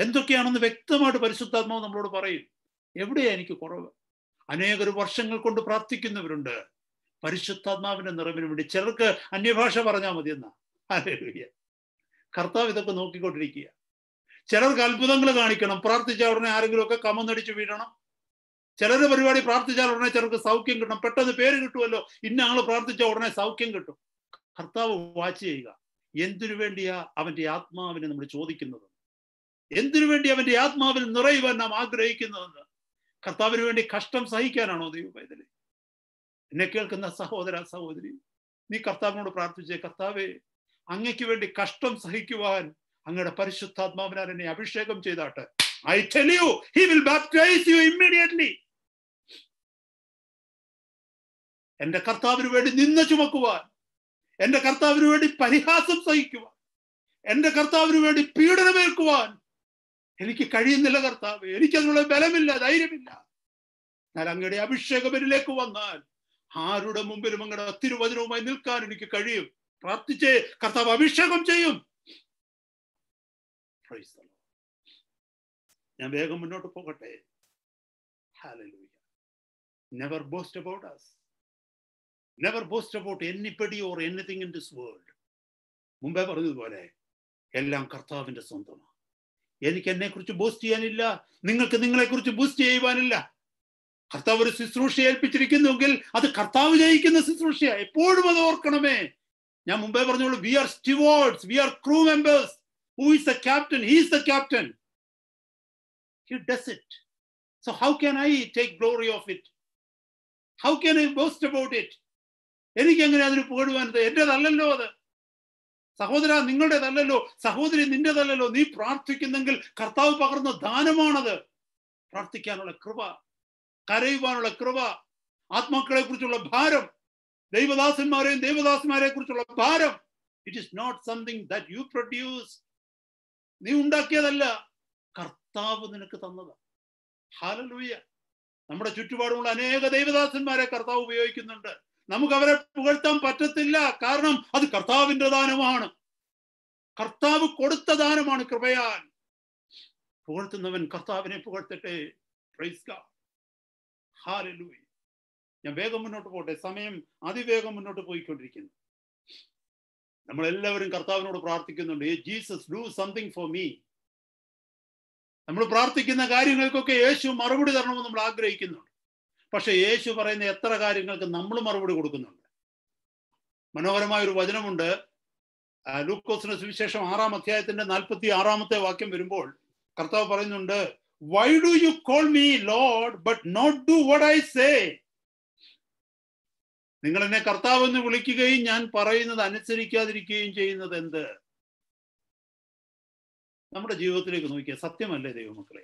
Speaker 1: എന്തൊക്കെയാണെന്ന് വ്യക്തമായിട്ട് പരിശുദ്ധാത്മാവ് നമ്മളോട് പറയും. എവിടെയാ എനിക്ക് കുറവ്? അനേകം വർഷങ്ങൾ കൊണ്ട് പ്രാർത്ഥിക്കുന്നവരുണ്ട് പരിശുദ്ധാത്മാവിന്റെ നിറവിന് വേണ്ടി. ചിലർക്ക് അന്യഭാഷ പറഞ്ഞാൽ മതി എന്നാ. ഹല്ലേലൂയ. കർത്താവ് ഇതൊക്കെ നോക്കിക്കൊണ്ടിരിക്കുക. ചിലർക്ക് അത്ഭുതങ്ങൾ കാണിക്കണം. പ്രാർത്ഥിച്ച ഉടനെ ആരെങ്കിലും ഒക്കെ കമന്നടിച്ച് വീഴണം. ചിലരുടെ പരിപാടി പ്രാർത്ഥിച്ചാൽ ഉടനെ ചിലർക്ക് സൗഖ്യം കിട്ടണം. പെട്ടെന്ന് പേര് കിട്ടുമല്ലോ, ഇന്ന ആള് പ്രാർത്ഥിച്ച ഉടനെ സൗഖ്യം കിട്ടും. കർത്താവ് വാച്ച് ചെയ്യുക. എന്തിനു വേണ്ടിയാ അവന്റെ ആത്മാവിനെ നമ്മൾ ചോദിക്കുന്നത്? എന്തിനു വേണ്ടി അവന്റെ ആത്മാവിൽ നിറയുവാൻ നാം ആഗ്രഹിക്കുന്നതെന്ന്? കർത്താവിന് വേണ്ടി കഷ്ടം സഹിക്കാനാണോ ദൈവപൈതലേ? എന്നെ കേൾക്കുന്ന സഹോദര സഹോദരി, നീ കർത്താവിനോട് പ്രാർത്ഥിച്ചേ, കർത്താവേ, അങ്ങയ്ക്ക് വേണ്ടി കഷ്ടം സഹിക്കുവാൻ അങ്ങയുടെ പരിശുദ്ധാത്മാവിനാൽ എന്നെ അഭിഷേകം ചെയ്താട്ടെ. I tell you, he will baptize you immediately. എന്റെ കർത്താവിന് വേണ്ടി നിന്ന ചുമക്കുവാൻ, എന്റെ കർത്താവിന് വേണ്ടി പരിഹാസം സഹിക്കുവാൻ, എന്റെ കർത്താവിന് വേണ്ടി പീഡനമേൽക്കുവാൻ എനിക്ക് കഴിയുന്നില്ല കർത്താവ്. എനിക്കതിനുള്ള ബലമില്ല, ധൈര്യമില്ല. എന്നാൽ അങ്ങയുടെ അഭിഷേകം എന്നിലേക്ക് വന്നാൽ ആരുടെ മുമ്പിലും അങ്ങയുടെ തിരുവചനവുമായി നിൽക്കാൻ എനിക്ക് കഴിയും. പ്രാർത്ഥിച്ചേ, കർത്താവ് അഭിഷേകം ചെയ്യും. ഞാൻ വേഗം മുന്നോട്ട് പോകട്ടെ. Hallelujah. Never boast about us. Never boast about anybody or anything in this world. മുമ്പേ പറഞ്ഞതുപോലെ എല്ലാം കർത്താവിന്റെ സ്വന്തമാണ്. എനിക്ക് എന്നെ കുറിച്ച് ബൂസ്റ്റ് ചെയ്യാനില്ല, നിങ്ങൾക്ക് നിങ്ങളെ കുറിച്ച് ബൂസ്റ്റ് ചെയ്യുവാനില്ല. കർത്താവ് ഒരു ശുശ്രൂഷ ഏൽപ്പിച്ചിരിക്കുന്നുവെങ്കിൽ അത് കർത്താവ് ജയിക്കുന്ന ശുശ്രൂഷയാ. എപ്പോഴും അത് ഓർക്കണമേ. ഞാൻ മുമ്പേ പറഞ്ഞോളൂ, we are stewards, we are crew members. Who is the captain? He is the captain. He does it. So how can I take glory of it? How can I boast about it? എനിക്ക് എങ്ങനെ അതിന് പോടുവാനത്? എന്റേതല്ലല്ലോ അത്. സഹോദര, നിങ്ങളുടേതല്ലല്ലോ. സഹോദരി, നിന്റേതല്ലല്ലോ. നീ പ്രാർത്ഥിക്കുന്നെങ്കിൽ കർത്താവ് പകർന്ന ദാനമാണത്. പ്രാർത്ഥിക്കാനുള്ള കൃപ, കരയുവാനുള്ള കൃപ, ആത്മാക്കളെ കുറിച്ചുള്ള ഭാരം, ദൈവദാസന്മാരെയും ദൈവദാസന്മാരെ കുറിച്ചുള്ള ഭാരം. It is not something that you produce. നീ ഉണ്ടാക്കിയതല്ല, കർത്താവ് നിനക്ക് തന്നത്. ഹല്ലേലൂയ. നമ്മുടെ ചുറ്റുപാടുമുള്ള അനേക ദൈവദാസന്മാരെ കർത്താവ് ഉപയോഗിക്കുന്നുണ്ട്. നമുക്ക് അവരെ പുകഴ്ത്താൻ പറ്റത്തില്ല, കാരണം അത് കർത്താവിന്റെ ദാനമാണ്. കർത്താവ് കൊടുത്ത ദാനമാണ് കൃപയാൽ. പുകഴ്ത്തുന്നവൻ കർത്താവിനെ പുകഴ്ത്തട്ടെ. Price God. ഹല്ലേലൂയ. ഞാൻ വേഗം മുന്നോട്ട് പോട്ടെ. സമയം അതിവേഗം മുന്നോട്ട് പോയിക്കൊണ്ടിരിക്കുന്നു. നമ്മളെല്ലാവരും കർത്താവിനോട് പ്രാർത്ഥിക്കുന്നുണ്ട്, Jesus do something for me. നമ്മൾ പ്രാർത്ഥിക്കുന്ന കാര്യങ്ങൾക്കൊക്കെ യേശു മറുപടി തരണമെന്ന് നമ്മൾ ആഗ്രഹിക്കുന്നുണ്ട്. പക്ഷെ യേശു പറയുന്ന എത്ര കാര്യങ്ങൾക്ക് നമ്മൾ മറുപടി കൊടുക്കുന്നുണ്ട്? മനോഹരമായ ഒരു വചനമുണ്ട്. ലൂക്കോസിന്റെ സുവിശേഷം 6-ാം അധ്യായത്തിന്റെ 46-ാമത്തെ വാക്യം വരുമ്പോൾ കർത്താവ് പറയുന്നുണ്ട്, why do you call me Lord but not do what I say. നിങ്ങൾ എന്നെ കർത്താവ് എന്ന് വിളിക്കുകയും ഞാൻ പറയുന്നത് അനുസരിക്കാതിരിക്കുകയും ചെയ്യുന്നത് എന്ത്? നമ്മുടെ ജീവിതത്തിലേക്ക് നോക്കിയ സത്യമല്ലേ ദൈവമക്കളെ?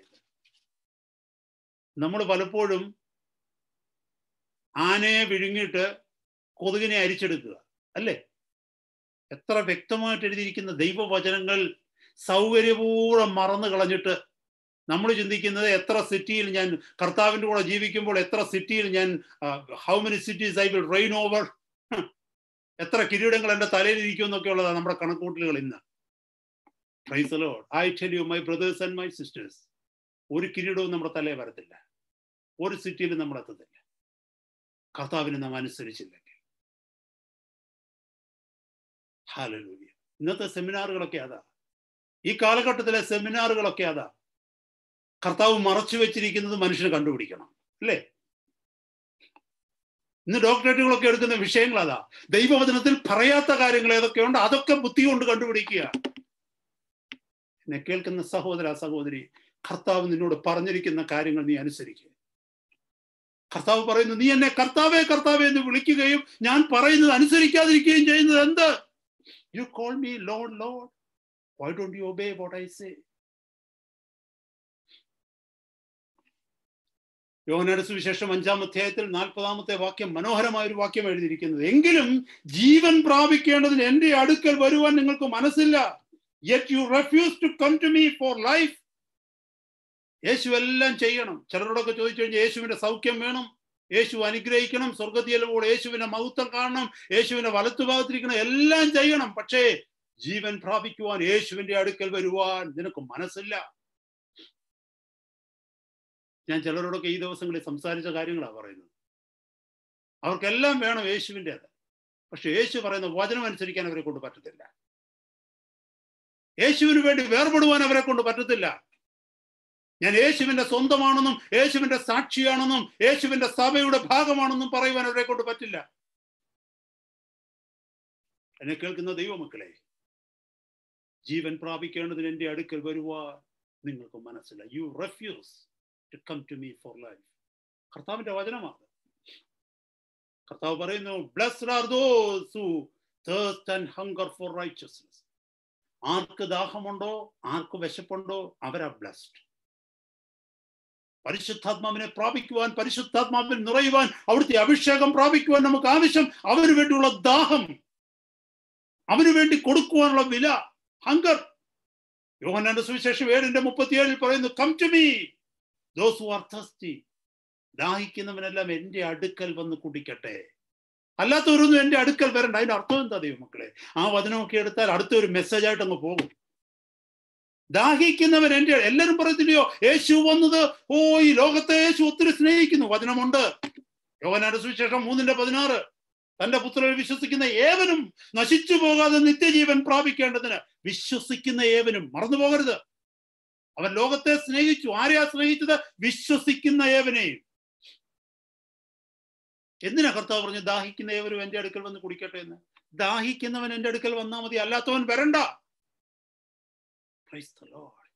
Speaker 1: നമ്മൾ പലപ്പോഴും ആനയെ വിഴുങ്ങിയിട്ട് കൊതുകിനെ അരിച്ചെടുക്കുക അല്ലേ? എത്ര വ്യക്തമായിട്ട് എഴുതിയിരിക്കുന്ന ദൈവവചനങ്ങൾ സൗകര്യപൂർവ്വം മറന്നു കളഞ്ഞിട്ട് നമ്മൾ ചിന്തിക്കുന്നത് എത്ര സിറ്റിയിൽ ഞാൻ കർത്താവിൻ്റെ കൂടെ ജീവിക്കുമ്പോൾ എത്ര സിറ്റിയിൽ ഞാൻ how many cities I will rain over, എത്ര കിരീടങ്ങൾ എൻ്റെ തലയിൽ ഇരിക്കും എന്നൊക്കെ ഉള്ളതാണ് നമ്മുടെ കണക്കൂട്ടലുകൾ ഇന്ന്. Price the Lord. I tell you my brothers and my sisters, ഒരു കിരീടവും നമ്മുടെ തലയിൽ വരത്തില്ല, ഒരു സിറ്റിയിലും നമ്മൾ എത്തത്തില്ല കർത്താവിനെ നാം അനുസരിച്ചില്ലെങ്കിൽ. ഹല്ലേലൂയ. ഇന്നത്തെ സെമിനാറുകളൊക്കെ അതാ, ഈ കാലഘട്ടത്തിലെ സെമിനാറുകളൊക്കെ അതാ. കർത്താവ് മറച്ചു വെച്ചിരിക്കുന്നത് മനുഷ്യന് കണ്ടുപിടിക്കണം, അല്ലേ? ഇന്ന് ഡോക്ടറേറ്റുകളൊക്കെ എടുക്കുന്ന വിഷയങ്ങൾ അതാ. ദൈവവചനത്തിൽ പറയാത്ത കാര്യങ്ങൾ ഏതൊക്കെയുണ്ട് അതൊക്കെ ബുദ്ധി കൊണ്ട് കണ്ടുപിടിക്കുക. എന്നെ കേൾക്കുന്ന സഹോദര സഹോദരി, കർത്താവ് നിന്നോട് പറഞ്ഞിരിക്കുന്ന കാര്യങ്ങൾ നീ അനുസരിക്കുക. കർത്താവ് പറയുന്നു, നീ എന്നെ കർത്താവേ കർത്താവേ എന്ന് വിളിക്കുകയും ഞാൻ പറയുന്നത് അനുസരിക്കാതിരിക്കുകയും ചെയ്യുന്നത് എന്ത്? You call me Lord, Lord. Why don't you obey what I say? യോഹന്നാന്റെ സുവിശേഷം 5-ാം അധ്യായത്തിൽ 40-ാമത്തെ വാക്യം, മനോഹരമായ ഒരു വാക്യം എഴുതിയിരിക്കുന്നത്, എങ്കിലും ജീവൻ പ്രാപിക്കേണ്ടതിന് എന്റെ അടുക്കൽ വരുവാൻ നിങ്ങൾക്ക് മനസ്സില്ല. Yet you refuse to come to me for life. യേശു എല്ലാം ചെയ്യണം. ചിലരോടൊക്കെ ചോദിച്ചു കഴിഞ്ഞാൽ യേശുവിന്റെ സൗഖ്യം വേണം, യേശു അനുഗ്രഹിക്കണം, സ്വർഗത്തിയല്ലുമ്പോൾ യേശുവിന്റെ മഹത്വം കാണണം, യേശുവിന്റെ വലത്തുഭാഗത്തിരിക്കണം, എല്ലാം ചെയ്യണം. പക്ഷേ ജീവൻ പ്രാപിക്കുവാൻ, യേശുവിന്റെ അടുക്കൽ വരുവാൻ നിനക്ക് മനസ്സില്ല. ഞാൻ ചിലരോടൊക്കെ ഈ ദിവസങ്ങളിൽ സംസാരിച്ച കാര്യങ്ങളാണ് പറയുന്നത്. അവർക്കെല്ലാം വേണം യേശുവിൻ്റെത്, പക്ഷെ യേശു പറയുന്ന വചനം അനുസരിക്കാൻ അവരെ കൊണ്ട് പറ്റത്തില്ല. യേശുവിന് വേണ്ടി വേർപെടുവാൻ അവരെ കൊണ്ട് പറ്റത്തില്ല. ഞാൻ യേശുവിന്റെ സ്വന്തമാണെന്നും യേശുവിന്റെ സാക്ഷിയാണെന്നും യേശുവിന്റെ സഭയുടെ ഭാഗമാണെന്നും പറയുവാൻ അവരെ കൊണ്ട് പറ്റില്ല. എന്നെ കേൾക്കുന്ന ദൈവമക്കളെ, ജീവൻ പ്രാപിക്കേണ്ടതിന് എന്റെ അടുക്കൽ വരുവാൻ നിങ്ങൾക്ക് മനസ്സില്ല. You refuse to come to me for life. കർത്താവിന്റെ വചനമാണ്. കർത്താവ് പറയുന്നു, blessed are those who thirst and hunger for righteousness. ആർക്ക് ദാഹമുണ്ടോ, ആർക്ക് വിശപ്പുണ്ടോ, അവരാ ബ്ലസ്ഡ്. പരിശുദ്ധാത്മാവിനെ പ്രാപിക്കുവാൻ, പരിശുദ്ധാത്മാവിൽ നിറയുവാൻ, അവിടുത്തെ അഭിഷേകം പ്രാപിക്കുവാൻ നമുക്ക് ആവശ്യം. അവന് വേണ്ടിയുള്ള ദാഹം, അവന് വേണ്ടി കൊടുക്കുവാനുള്ള വില, ഹങ്കർ. യോഹന്നാന്റെ സുവിശേഷം 7:37 പറയുന്നു, come to me those who are thirsty. ദാഹിക്കുന്നവനെല്ലാം എൻ്റെ അടുക്കൽ വന്ന് കുടിക്കട്ടെ, അല്ലാത്തവരൊന്നും എൻ്റെ അടുക്കൽ വരണ്ട. അതിന്റെ അർത്ഥം എന്താ ദൈവമക്കളെ? ആ വചനമൊക്കെ എടുത്താൽ അടുത്തൊരു മെസ്സേജ് ആയിട്ട് അങ്ങ് പോകും. ദാഹിക്കുന്നവൻ എൻ്റെ, എല്ലാവരും പറയത്തില്ലയോ യേശു വന്നത്, ഓ ഈ ലോകത്തെ യേശു ഒത്തിരി സ്നേഹിക്കുന്നു. വചനമുണ്ട്. യോഹന്നാന്റെ സുവിശേഷം 3:16, തന്റെ പുത്രനിൽ വിശ്വസിക്കുന്ന ഏവനും നശിച്ചു പോകാതെ നിത്യജീവൻ പ്രാപിക്കേണ്ടതിന്. വിശ്വസിക്കുന്ന ഏവനും, മറന്നു പോകരുത്. അവൻ ലോകത്തെ സ്നേഹിച്ചു. ആരെയാ സ്നേഹിച്ചത്? വിശ്വസിക്കുന്ന ഏവനെയും. എന്തിനാ കർത്താവ് പറഞ്ഞു ദാഹിക്കുന്ന ഏവരും എൻ്റെ അടുക്കൽ വന്ന് കുടിക്കട്ടെ എന്ന്? ദാഹിക്കുന്നവൻ എൻ്റെ അടുക്കൽ വന്നാൽ മതി, അല്ലാത്തവൻ വരണ്ട. Price the Lord.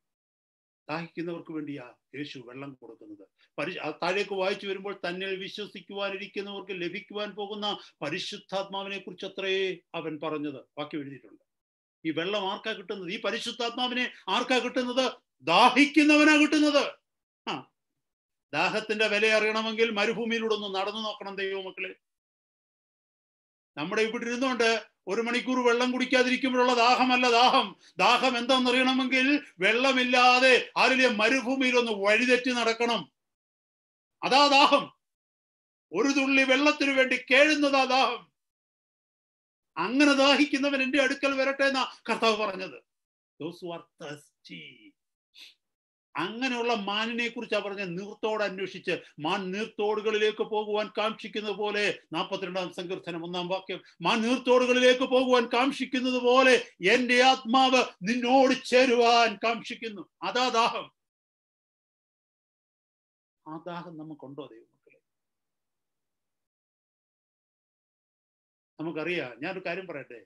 Speaker 1: ദാഹിക്കുന്നവർക്ക് വേണ്ടിയാ യേശു വെള്ളം കൊടുക്കുന്നത്. താഴേക്ക് വായിച്ചു വരുമ്പോൾ, തന്നിൽ വിശ്വസിക്കുവാനിരിക്കുന്നവർക്ക് ലഭിക്കുവാൻ പോകുന്ന പരിശുദ്ധാത്മാവിനെ കുറിച്ച് അത്രേ അവൻ പറഞ്ഞത്. വാക്യം എഴുതിയിട്ടുണ്ട്. ഈ വെള്ളം ആർക്കാ കിട്ടുന്നത്? ഈ പരിശുദ്ധാത്മാവിനെ ആർക്കാ കിട്ടുന്നത്? ദാഹിക്കുന്നവനാ കിട്ടുന്നത്. ദാഹത്തിന്റെ വില അറിയണമെങ്കിൽ മരുഭൂമിയിലൂടെ ഒന്ന് നടന്നു നോക്കണം ദൈവമക്കളെ. നമ്മുടെ ഇവിടെ ഇരുന്നുകൊണ്ട് 1 മണിക്കൂർ വെള്ളം കുടിക്കാതിരിക്കുമ്പോഴുള്ള ദാഹമല്ല ദാഹം. ദാഹം എന്താണെന്നറിയണമെങ്കിൽ വെള്ളമില്ലാതെ ആരിലെ മരുഭൂമിയിലൊന്ന് വഴിതെറ്റി നടക്കണം. അതാ ദാഹം. ഒരു തുള്ളി വെള്ളത്തിനു വേണ്ടി കേഴുന്നതാ ദാഹം. അങ്ങനെ ദാഹിക്കുന്നവൻ എൻ്റെ അടുക്കൽ വരട്ടെ എന്നാ കർത്താവ് പറഞ്ഞത്. Those who are thirsty. അങ്ങനെയുള്ള മാനിനെ കുറിച്ചാണ് പറഞ്ഞ. നീർത്തോട് അന്വേഷിച്ച് മാൻ നീർത്തോടുകളിലേക്ക് പോകുവാൻ കാക്ഷിക്കുന്നത് പോലെ, 42-ാം സങ്കീർത്തനം 1-ാം വാക്യം, മാൻ നീർത്തോടുകളിലേക്ക് പോകുവാൻ കാക്ഷിക്കുന്നത് പോലെ എൻ്റെ ആത്മാവ് നിന്നോട് ചേരുവാൻ കാക്ഷിക്കുന്നു. അതാ ദാഹം. ആ ദാഹം നമുക്കുണ്ടോ ദൈവമക്കളെ? നമുക്കറിയാം. ഞാനൊരു കാര്യം പറയട്ടെ.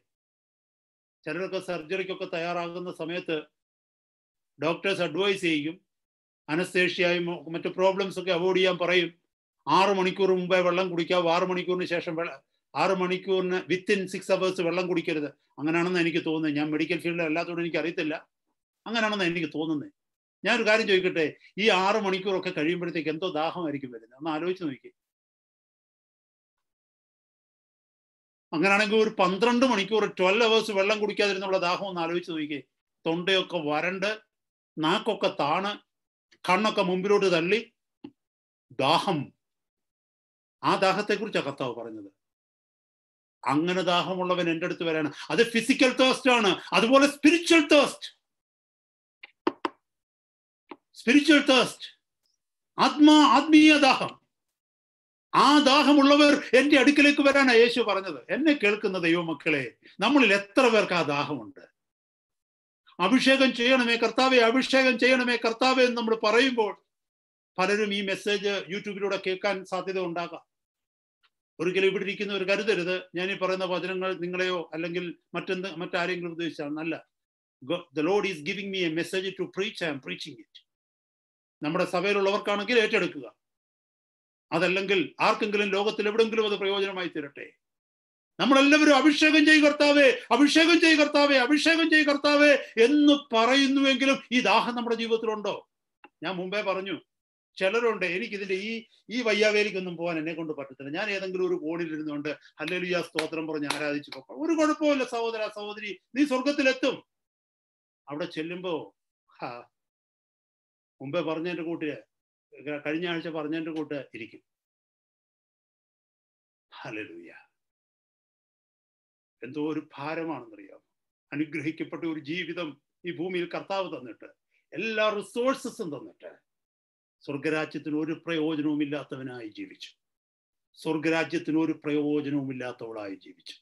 Speaker 1: ചിലരൊക്കെ സർജറിക്കൊക്കെ തയ്യാറാകുന്ന സമയത്ത് ഡോക്ടേഴ്സ് അഡ്വൈസ് ചെയ്യും, അനസ്തേഷ്യയും മറ്റു പ്രോബ്ലംസ് ഒക്കെ അവോയ്ഡ് ചെയ്യാൻ പറയും. 6 മണിക്കൂർ മുമ്പേ വെള്ളം കുടിക്കാവൂ, 6 മണിക്കൂറിന് ശേഷം 6 മണിക്കൂറിന് വിത്തിൻ 6 hours വെള്ളം കുടിക്കരുത്. അങ്ങനെയാണെന്ന് എനിക്ക് തോന്നുന്നത്. ഞാൻ മെഡിക്കൽ ഫീൽഡിൽ അല്ലാത്തതുകൊണ്ട് എനിക്ക് അറിയത്തില്ല. അങ്ങനെയാണെന്ന് എനിക്ക് തോന്നുന്നത്. ഞാനൊരു കാര്യം ചോദിക്കട്ടെ, ഈ 6 മണിക്കൂറൊക്കെ കഴിയുമ്പോഴത്തേക്ക് എന്തോ ദാഹമായിരിക്കും വരുന്നത്? ഒന്ന് ആലോചിച്ച് നോക്കി. അങ്ങനെയാണെങ്കിൽ ഒരു 12 മണിക്കൂർ 12 hours വെള്ളം കുടിക്കാതിരുന്നുള്ള ദാഹം ഒന്ന് ആലോചിച്ച് നോക്കിയേ. തൊണ്ടയൊക്കെ വരണ്ട്, നാക്കൊക്കെ താണ്, കണ്ണൊക്കെ മുമ്പിലോട്ട് തള്ളി, ദാഹം. ആ ദാഹത്തെക്കുറിച്ചാണ് കർത്താവ് പറഞ്ഞത്. അങ്ങനെ ദാഹമുള്ളവൻ എൻ്റെ അടുത്ത് വരാണ്. അത് ഫിസിക്കൽ തേഴ്സ്റ്റ് ആണ്. അതുപോലെ സ്പിരിച്വൽ തേഴ്സ്റ്റ്, സ്പിരിച്വൽ തേഴ്സ്റ്റ്, ആത്മീയ ദാഹം. ആ ദാഹമുള്ളവർ എൻ്റെ അടുക്കിലേക്ക് വരാനാണ് യേശു പറഞ്ഞത്. എന്നെ കേൾക്കുന്ന ദൈവമക്കളെ, നമ്മളിൽ എത്ര പേർക്ക് ആ ദാഹമുണ്ട്? അഭിഷേകം ചെയ്യണമേ കർത്താവെ, അഭിഷേകം ചെയ്യണമേ കർത്താവെ എന്ന് നമ്മൾ പറയുമ്പോൾ പലരും ഈ മെസ്സേജ് യൂട്യൂബിലൂടെ കേൾക്കാൻ സാധ്യത ഉണ്ടാകാം. ഒരിക്കലും ഇവിടെ ഇരിക്കുന്നവർ കരുതരുത് ഞാൻ ഈ പറയുന്ന വചനങ്ങൾ നിങ്ങളെയോ അല്ലെങ്കിൽ മറ്റാരെങ്കിലും ഉദ്ദേശിച്ചാണ്. നല്ല, the Lord is giving me a message to preach, I am preaching it. നമ്മുടെ സഭയിലുള്ളവർക്കാണെങ്കിൽ ഏറ്റെടുക്കുക. അതല്ലെങ്കിൽ ആർക്കെങ്കിലും ലോകത്തിൽ എവിടെങ്കിലും അത് പ്രയോജനമായി തീരട്ടെ. നമ്മളെല്ലാവരും അഭിഷേകം ചെയ്യ് കർത്താവേ, അഭിഷേകം ചെയ്യ് കർത്താവേ, അഭിഷേകം ചെയ്യ് കർത്താവേ എന്ന് പറയുന്നുവെങ്കിലും ഈ ദാഹം നമ്മുടെ ജീവിതത്തിലുണ്ടോ? ഞാൻ മുമ്പേ പറഞ്ഞു, ചിലരുണ്ട് എനിക്കിതിന്റെ ഈ വയ്യാവേലിക്കൊന്നും പോകാൻ എന്നെ കൊണ്ട് പറ്റത്തില്ല, ഞാൻ ഏതെങ്കിലും ഒരു കോണിലിരുന്നുകൊണ്ട് ഹല്ലേലൂയ സ്തോത്രം പറഞ്ഞ് ആരാധിച്ചു പോകാം. ഒരു കുഴപ്പമില്ല സഹോദര സഹോദരി, നീ സ്വർഗത്തിലെത്തും. അവിടെ ചെല്ലുമ്പോ മുമ്പേ പറഞ്ഞതിന്റെ കൂട്ടില്, കഴിഞ്ഞ ആഴ്ച പറഞ്ഞതിന്റെ കൂട്ട് ഇരിക്കും. ഹല്ലേലൂയ. എന്തോ ഒരു ഭാരമാണെന്നറിയാം. അനുഗ്രഹിക്കപ്പെട്ട ഒരു ജീവിതം ഈ ഭൂമിയിൽ കർത്താവ് തന്നിട്ട്, എല്ലാ റിസോഴ്സസും തന്നിട്ട്, സ്വർഗരാജ്യത്തിന് ഒരു പ്രയോജനവും ഇല്ലാത്തവനായി ജീവിച്ചു. സ്വർഗരാജ്യത്തിന് ഒരു പ്രയോജനവും ഇല്ലാത്തവളായി ജീവിച്ചു.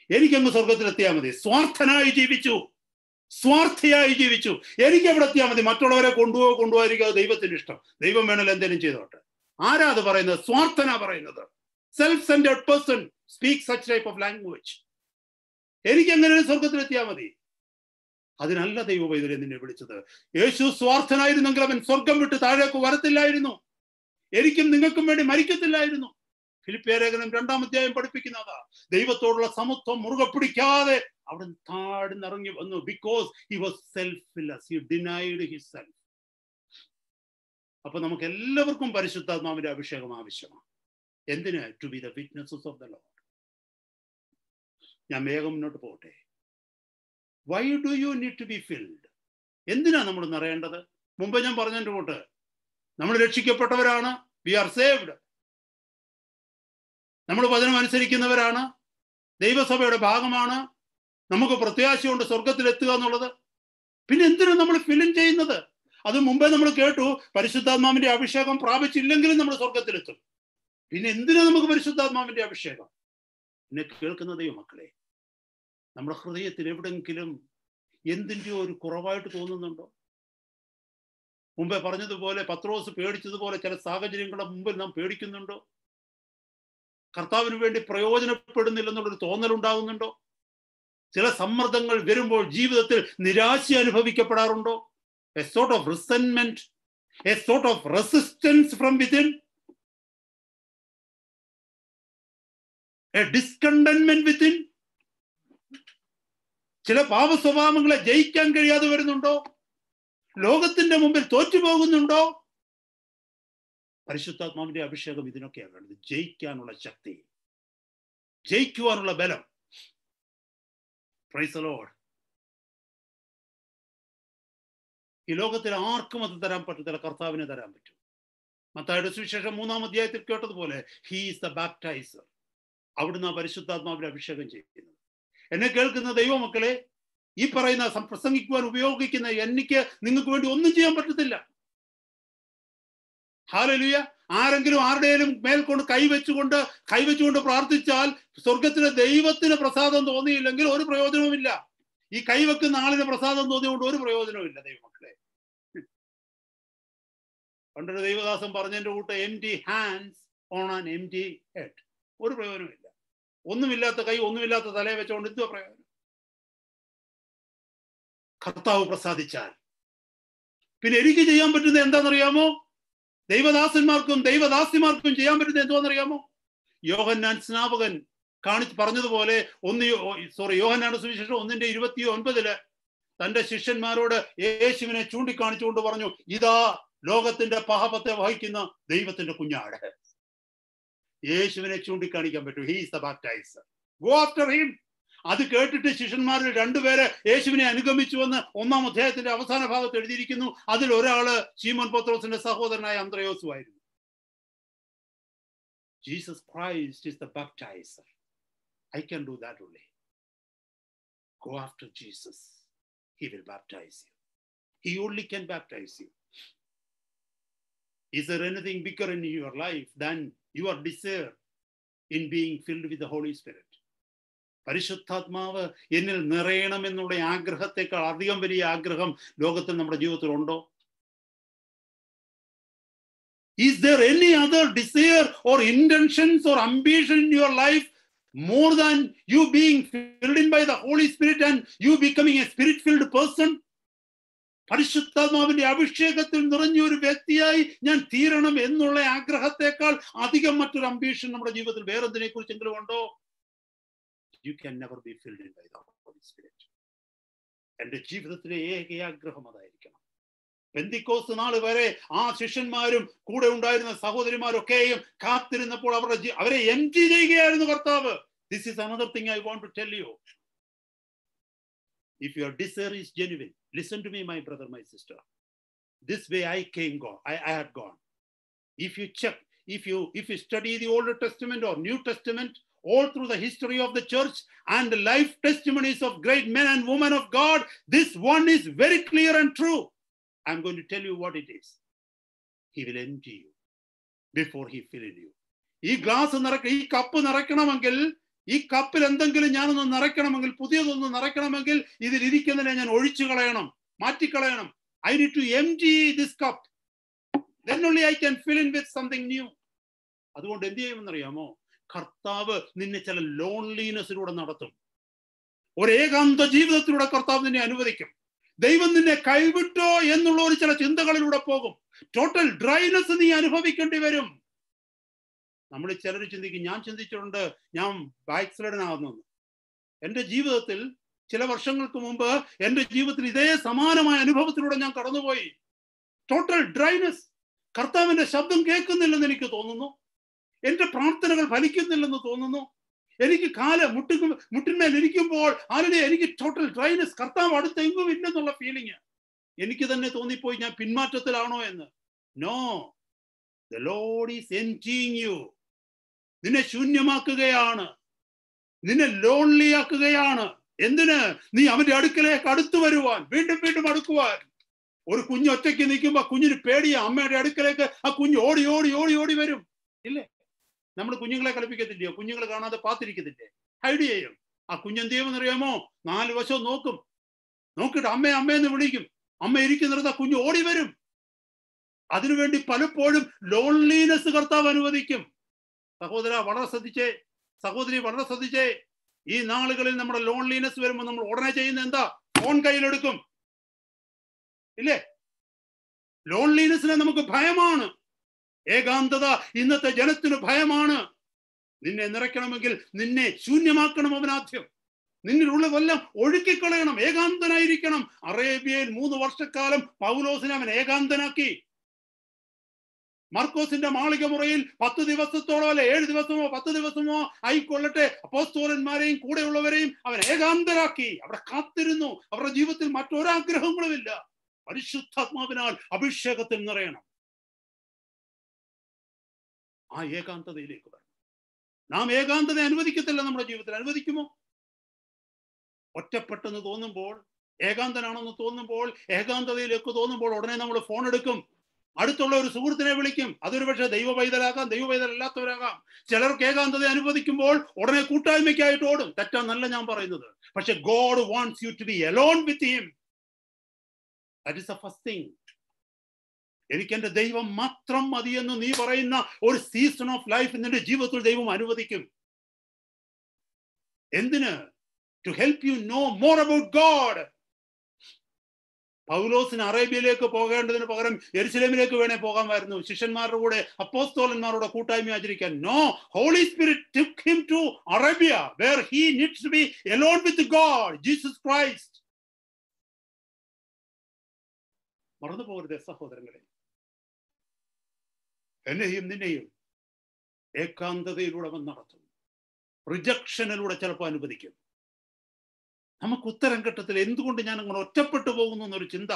Speaker 1: എനിക്കങ്ങ് സ്വർഗത്തിലെത്തിയാൽ മതി. സ്വാർത്ഥനായി ജീവിച്ചു, സ്വാർത്ഥിയായി ജീവിച്ചു. എനിക്ക് എവിടെ എത്തിയാൽ മതി, മറ്റുള്ളവരെ കൊണ്ടുപോകാതിരിക്കുക, ദൈവത്തിന് ഇഷ്ടം. ദൈവം വേണമല്ലോ എന്തെങ്കിലും ചെയ്തോട്ടെ. ആരാ അത് പറയുന്നത്? സ്വാർത്ഥനാ പറയുന്നത്. Self centred person speak such type of language. എനിക്ക് എങ്ങനെ സ്വർഗത്തിലെത്തിയാൽ മതി? അതിനല്ല ദൈവവൈദ്യരെ നിന്നെ വിളിച്ചത്. യേശു സ്വാർത്ഥനായിരുന്നെങ്കിൽ അവൻ സ്വർഗം വിട്ട് താഴേക്ക് വരത്തില്ലായിരുന്നു, എനിക്കും നിങ്ങൾക്കും വേണ്ടി മരിക്കത്തില്ലായിരുന്നു. ഫിലിപ്പിയലേഖനം 2-ാം അധ്യായം പഠിപ്പിക്കുന്നതാ. ദൈവത്തോടുള്ള സമത്വം മുറുകെ പിടിക്കാതെ അവിടെ താഴ്ന്നിറങ്ങി വന്നു. Because he was selfless, he denied himself. അപ്പൊ നമുക്ക് എല്ലാവർക്കും പരിശുദ്ധാത്മാവിന്റെ അഭിഷേകം ആവശ്യമാണ്. എന്തിന്? To be the witnesses of the Lord. ഞാൻ വേഗം മുന്നോട്ട് പോകട്ടെ. Why do you need to be filled? എന്തിനാ നമ്മൾ നിറയേണ്ടത്? മുമ്പ് ഞാൻ പറഞ്ഞതിന്റെ കൂട്ട്, നമ്മൾ രക്ഷിക്കപ്പെട്ടവരാണ്, വി ആർ സേവ്ഡ്, നമ്മൾ വചനം അനുസരിക്കുന്നവരാണ്, ദൈവസഭയുടെ ഭാഗമാണ്, നമുക്ക് പ്രത്യാശയുണ്ട് സ്വർഗത്തിലെത്തുക എന്നുള്ളത്. പിന്നെ എന്തിനാണ് നമ്മൾ ഫില്ലും ചെയ്യുന്നത്? അത് മുമ്പേ നമ്മൾ കേട്ടു, പരിശുദ്ധാത്മാവിന്റെ അഭിഷേകം പ്രാപിച്ചില്ലെങ്കിലും നമ്മൾ സ്വർഗത്തിലെത്തും. പിന്നെ എന്തിനാ നമുക്ക് പരിശുദ്ധാത്മാവിന്റെ അഭിഷേകം? എന്നെ കേൾക്കുന്ന ദൈവമക്കളെ, നമ്മുടെ ഹൃദയത്തിൽ എവിടെങ്കിലും എന്തിൻ്റെയോ ഒരു കുറവായിട്ട് തോന്നുന്നുണ്ടോ? മുമ്പേ പറഞ്ഞതുപോലെ പത്രോസ് പേടിച്ചതുപോലെ ചില സാഹചര്യങ്ങളുടെ മുമ്പിൽ നാം പേടിക്കുന്നുണ്ടോ? കർത്താവിന് വേണ്ടി പ്രയോജനപ്പെടുന്നില്ലെന്നുള്ളൊരു തോന്നലുണ്ടാകുന്നുണ്ടോ? ചില സമ്മർദ്ദങ്ങൾ വരുമ്പോൾ ജീവിതത്തിൽ നിരാശ അനുഭവിക്കപ്പെടാറുണ്ടോ? A sort of resentment, a sort of resistance from within, a discontentment within. ചില പാപ സ്വഭാവങ്ങളെ ജയിക്കാൻ കഴിയാതെ വരുന്നുണ്ടോ? ലോകത്തിന്റെ മുമ്പിൽ തോറ്റുപോകുന്നുണ്ടോ? പരിശുദ്ധാത്മാവിന്റെ അഭിഷേകം ഇതിനൊക്കെയാണ് വേണ്ടത്. ജയിക്കാനുള്ള ശക്തി, ജയിക്കുവാനുള്ള ബലം. Price the Lord. ഈ ലോകത്തിൽ ആർക്കും അത് തരാൻ പറ്റത്തില്ല, കർത്താവിനെ തരാൻ പറ്റും. മത്തായിയുടെ സുവിശേഷം 3-ാം അധ്യായത്തിൽ കേട്ടതുപോലെ, ഹി ഈസ് ദ ബാപ്റ്റൈസർ. അവിടുന്ന് ആ പരിശുദ്ധാത്മാവിന്റെ അഭിഷേകം ചെയ്യുന്നത്. എന്നെ കേൾക്കുന്ന ദൈവമക്കളെ, ഈ പറയുന്ന പ്രസംഗിക്കുവാൻ ഉപയോഗിക്കുന്ന എനിക്ക് നിങ്ങൾക്ക് വേണ്ടി ഒന്നും ചെയ്യാൻ പറ്റത്തില്ല. ഹല്ലേലൂയ. ആരെങ്കിലും ആരുടെയും മേൽക്കൊണ്ട് കൈവച്ചുകൊണ്ട് പ്രാർത്ഥിച്ചാൽ സ്വർഗത്തിലെ ദൈവത്തിന് പ്രസാദം തോന്നിയില്ലെങ്കിൽ ഒരു പ്രയോജനവുമില്ല. ഈ കൈവെക്കുന്ന ആളിന് പ്രസാദം തോന്നിയുകൊണ്ട് ഒരു പ്രയോജനവുമില്ല ദൈവമക്കളെ. പണ്ടൊരു ദൈവദാസൻ പറഞ്ഞതിന്റെ കൂട്ട്, empty hands on an empty head. ഒരു പ്രയോജനമില്ല. ഒന്നുമില്ലാത്ത കൈ, ഒന്നുമില്ലാത്ത തലയെ വെച്ചുകൊണ്ട് എന്തോ പ്രയോജനം? കർത്താവ് പ്രസാദിച്ചാൽ പിന്നെ എനിക്ക് ചെയ്യാൻ പറ്റുന്നത് എന്താണെന്നറിയാമോ? ദൈവദാസന്മാർക്കും ദൈവദാസിമാർക്കും ചെയ്യാൻ പറ്റുന്നത് എന്തോന്നറിയാമോ? യോഹന്നാൻ സ്നാപകൻ പറഞ്ഞതുപോലെ യോഹന്നാന്റെ സുവിശേഷം 1:29 തന്റെ ശിഷ്യന്മാരോട് യേശുവിനെ ചൂണ്ടിക്കാണിച്ചുകൊണ്ട് പറഞ്ഞു, ഇതാ ലോകത്തിന്റെ പാപത്തെ വഹിക്കുന്ന ദൈവത്തിന്റെ കുഞ്ഞാട്. യേശുവിനെ ചൂണ്ടിക്കാണിക്കാൻ പറ്റും. He is the baptiser. Go after him. അത് കേട്ടിട്ട് ശിഷ്യന്മാരിൽ രണ്ടുപേരെ യേശുവിനെ അനുഗമിച്ചുവെന്ന് 1-ാം അധ്യായത്തിന്റെ അവസാന ഭാഗത്ത് എഴുതിയിരിക്കുന്നു. അതിൽ ഒരാള് ശീമോൻ പത്രോസിന്റെ സഹോദരനായ അന്ത്രയോസുമായിരുന്നു. Jesus Christ is the baptizer. I can do that only. Go after Jesus. He will baptize you. He only can baptize you. Is there anything bigger in your life than your desire in being filled with the Holy Spirit? പരിശുദ്ധാത്മാവ് എന്നിൽ നിറയണം എന്നുള്ള ആഗ്രഹത്തെക്കാൾ അധികം വലിയ ആഗ്രഹം ലോകത്തിൽ നമ്മുടെ ജീവിതത്തിൽ ഉണ്ടോ? Is there any other desire or intentions or ambition in your life more than you being filled in by the Holy Spirit and you becoming a spirit-filled person? പരിശുദ്ധാത്മാവിന്റെ അഭിഷേകത്തിൽ നിറഞ്ഞ ഒരു വ്യക്തിയായി ഞാൻ തീരണം എന്നുള്ള ആഗ്രഹത്തെക്കാൾ അധികം മറ്റൊരു അംബീഷൻ നമ്മുടെ ജീവിതത്തിൽ വേറെന്തിനെ കുറിച്ചെങ്കിലും ഉണ്ടോ? You can never be filled in by the Holy Spirit. എന്റെ ജീവിതത്തിലെ ഏക ആഗ്രഹം അതായിരിക്കണം. പെന്തിക്കോസ്ത് നാൾ വരെ ആ ശിഷ്യന്മാരും കൂടെ ഉണ്ടായിരുന്ന സഹോദരിമാരൊക്കെയും കാത്തിരുന്നപ്പോൾ അവരെ എംപ്റ്റി ചെയ്യുകയായിരുന്നു കർത്താവ്. This is another thing I want to tell you. If your desire is genuine, listen to me, my brother, my sister. This way I had gone. If you check, if you study the Old Testament or New Testament, all through the history of the church and the life testimonies of great men and women of God, this one is very clear and true. I'm going to tell you what it is. He will empty you before he fill in you. ഈ cup നിറയ്ക്കണമെങ്കിൽ, ഈ കപ്പിൽ എന്തെങ്കിലും ഞാനൊന്ന് നിറയ്ക്കണമെങ്കിൽ, പുതിയതൊന്ന് നിറയ്ക്കണമെങ്കിൽ ഇതിലിരിക്കുന്നതിനെ ഞാൻ ഒഴിച്ചു കളയണം, മാറ്റിക്കളയണം. I need to empty this cup. Then only I can fill in with something new. അതുകൊണ്ട് എന്ത് ചെയ്യുമെന്നറിയാമോ? കർത്താവ് നിന്നെ ചില ലോൺലിനെസ്സിലൂടെ നടത്തും. ഒരു ഏകാന്ത ജീവിതത്തിലൂടെ കർത്താവ് നിന്നെ അനുവദിക്കും. ദൈവം നിന്നെ കൈവിട്ടോ എന്നുള്ള ഒരു ചില ചിന്തകളിലൂടെ പോകും. ടോട്ടൽ ഡ്രൈനെസ് നീ അനുഭവിക്കേണ്ടി വരും. നമ്മൾ ചിലർ ചിന്തിക്കും, ഞാൻ ചിന്തിച്ചിട്ടുണ്ട് ഞാൻ ബാക്ക്സ്ലൈഡൻ ആകുന്നെന്ന്. എൻ്റെ ജീവിതത്തിൽ ചില വർഷങ്ങൾക്ക് മുമ്പ് എൻ്റെ ജീവിതത്തിൽ ഇതേ സമാനമായ അനുഭവത്തിലൂടെ ഞാൻ കടന്നുപോയി. Total dryness. കർത്താവിന്റെ ശബ്ദം കേൾക്കുന്നില്ലെന്ന് എനിക്ക് തോന്നുന്നു. എന്റെ പ്രാർത്ഥനകൾ ഫലിക്കുന്നില്ലെന്ന് തോന്നുന്നു. എനിക്ക് മുട്ടിന്മേൽ ഇരിക്കുമ്പോൾ എനിക്ക് ടോട്ടൽ ഡ്രൈനെസ്, കർത്താവ് അടുത്തെങ്കും ഇല്ലെന്നുള്ള ഫീലിംഗ് എനിക്ക് തന്നെ തോന്നിപ്പോയി. ഞാൻ പിന്മാറ്റത്തിലാണോ എന്ന്. No, the Lord is emptying you. നിന്നെ ശൂന്യമാക്കുകയാണ്, നിന്നെ ലോൺലി ആക്കുകയാണ്. എന്തിന്? നീ അവന്റെ അടുക്കലേക്ക് അടുത്തു വരുവാൻ, വീണ്ടും വീണ്ടും അടുക്കുവാൻ. ഒരു കുഞ്ഞ് ഒറ്റയ്ക്ക് നിൽക്കുമ്പോ കുഞ്ഞിന് പേടിയാ. അമ്മയുടെ അടുക്കലേക്ക് ആ കുഞ്ഞ് ഓടി ഓടി ഓടി ഓടി വരും. ഇല്ലേ? നമ്മൾ കുഞ്ഞുങ്ങളെ കളിപ്പിക്കത്തില്ലയോ? കുഞ്ഞുങ്ങൾ കാണാതെ പാത്തിരിക്കത്തില്ലേ? ഹൈഡ് ചെയ്യും. ആ കുഞ്ഞെന്ത് ചെയ്യുമെന്നറിയാമോ? 4 വശവും നോക്കും. നോക്കിയിട്ട് അമ്മേ അമ്മയെന്ന് വിളിക്കും. അമ്മ ഇരിക്കുന്നിടത്ത് ആ കുഞ്ഞ് ഓടി വരും. അതിനുവേണ്ടി പലപ്പോഴും ലോൺലിനെസ് കർത്താവ് അനുവദിക്കും. സഹോദര വളരെ ശ്രദ്ധിച്ചേ, സഹോദരി വളരെ ശ്രദ്ധിച്ചേ. ഈ നാളുകളിൽ നമ്മുടെ ലോൺലിനെസ് വരുമ്പോൾ നമ്മൾ ഉടനെ ചെയ്യുന്ന എന്താ? ഫോൺ കയ്യിലെടുക്കും. ഇല്ലേ? ലോൺലിനെസ്സിനെ നമുക്ക് ഭയമാണ്. ഏകാന്തത ഇന്നത്തെ ജനത്തിന് ഭയമാണ്. നിന്നെ നിറയ്ക്കണമെങ്കിൽ നിന്നെ ശൂന്യമാക്കണം അവനാദ്യം. നിന്നിലുള്ളതെല്ലാം ഒഴുക്കിക്കളയണം. ഏകാന്തനായിരിക്കണം. അറേബ്യയിൽ 3 വർഷക്കാലം പൗലോസിനെ അവൻ ഏകാന്തനാക്കി. മർക്കോസിന്റെ മാളിക മുറിയിൽ 10 ദിവസത്തോളം അല്ലെ 7 ദിവസമോ 10 ദിവസമോ ആയിക്കൊള്ളട്ടെ, അപ്പോസ്തലന്മാരെയും കൂടെയുള്ളവരെയും അവൻ ഏകാന്തരാക്കി. അവിടെ കാത്തിരുന്നു. അവരുടെ ജീവിതത്തിൽ മറ്റൊരാഗ്രഹങ്ങളുമില്ല. പരിശുദ്ധാത്മാവിനാൽ അഭിഷേകത്തിൽ നിറയണം. ആ ഏകാന്തതയിലേക്ക് വരണം. നാം ഏകാന്തത അനുവദിക്കത്തില്ല. നമ്മുടെ ജീവിതത്തിൽ അനുവദിക്കുമോ? ഒറ്റപ്പെട്ടെന്ന് തോന്നുമ്പോൾ, ഏകാന്തനാണെന്ന് തോന്നുമ്പോൾ, ഏകാന്തതയിലേക്ക് തോന്നുമ്പോൾ ഉടനെ നമ്മൾ ഫോൺ എടുക്കും. അടുത്തുള്ള ഒരു സുഹൃത്തിനെ വിളിക്കും. അതൊരു പക്ഷേ ദൈവ പൈതലാകാം, ദൈവ പൈതലല്ലാത്തവരാകാം. ചിലർക്ക് ഏകാന്തത അനുവദിക്കുമ്പോൾ ഉടനെ കൂട്ടായ്മയ്ക്കായിട്ട് ഓടും. തെറ്റാന്നല്ല ഞാൻ പറയുന്നത്. പക്ഷെ God wants you to be alone with him. That is the first thing. എനിക്ക് എന്റെ ദൈവം മാത്രം മതിയെന്ന് നീ പറയുന്ന ഒരു സീസൺ ഓഫ് ലൈഫ് നിന്റെ ജീവിതത്തിൽ ദൈവം അനുവദിക്കും. എന്തിന്? To help you know more about God. പൗലോസിന് അറേബ്യയിലേക്ക് പോകേണ്ടതിന് പകരം യെരുശലേമിലേക്ക് വേണേ പോകാമായിരുന്നു. ശിഷ്യന്മാരുടെ കൂടെ, അപ്പോസ്തലന്മാരുടെ കൂട്ടായ്മ ആചരിക്കാൻ. No, Holy Spirit took him to Arabia where he needs to be alone with God, Jesus Christ. മറന്നു പോകരുത് സഹോദരങ്ങളെ. എന്നെയും നിന്നെയും ഏകാന്തതയിലൂടെ അവൻ നടത്തും. റിജക്ഷനിലൂടെ ചിലപ്പോൾ അനുവദിക്കും. നമുക്ക് ഉത്തരം കിട്ടത്തില്ല. എന്തുകൊണ്ട് ഞാൻ അങ്ങനെ ഒറ്റപ്പെട്ടു പോകുന്നു എന്നൊരു ചിന്ത.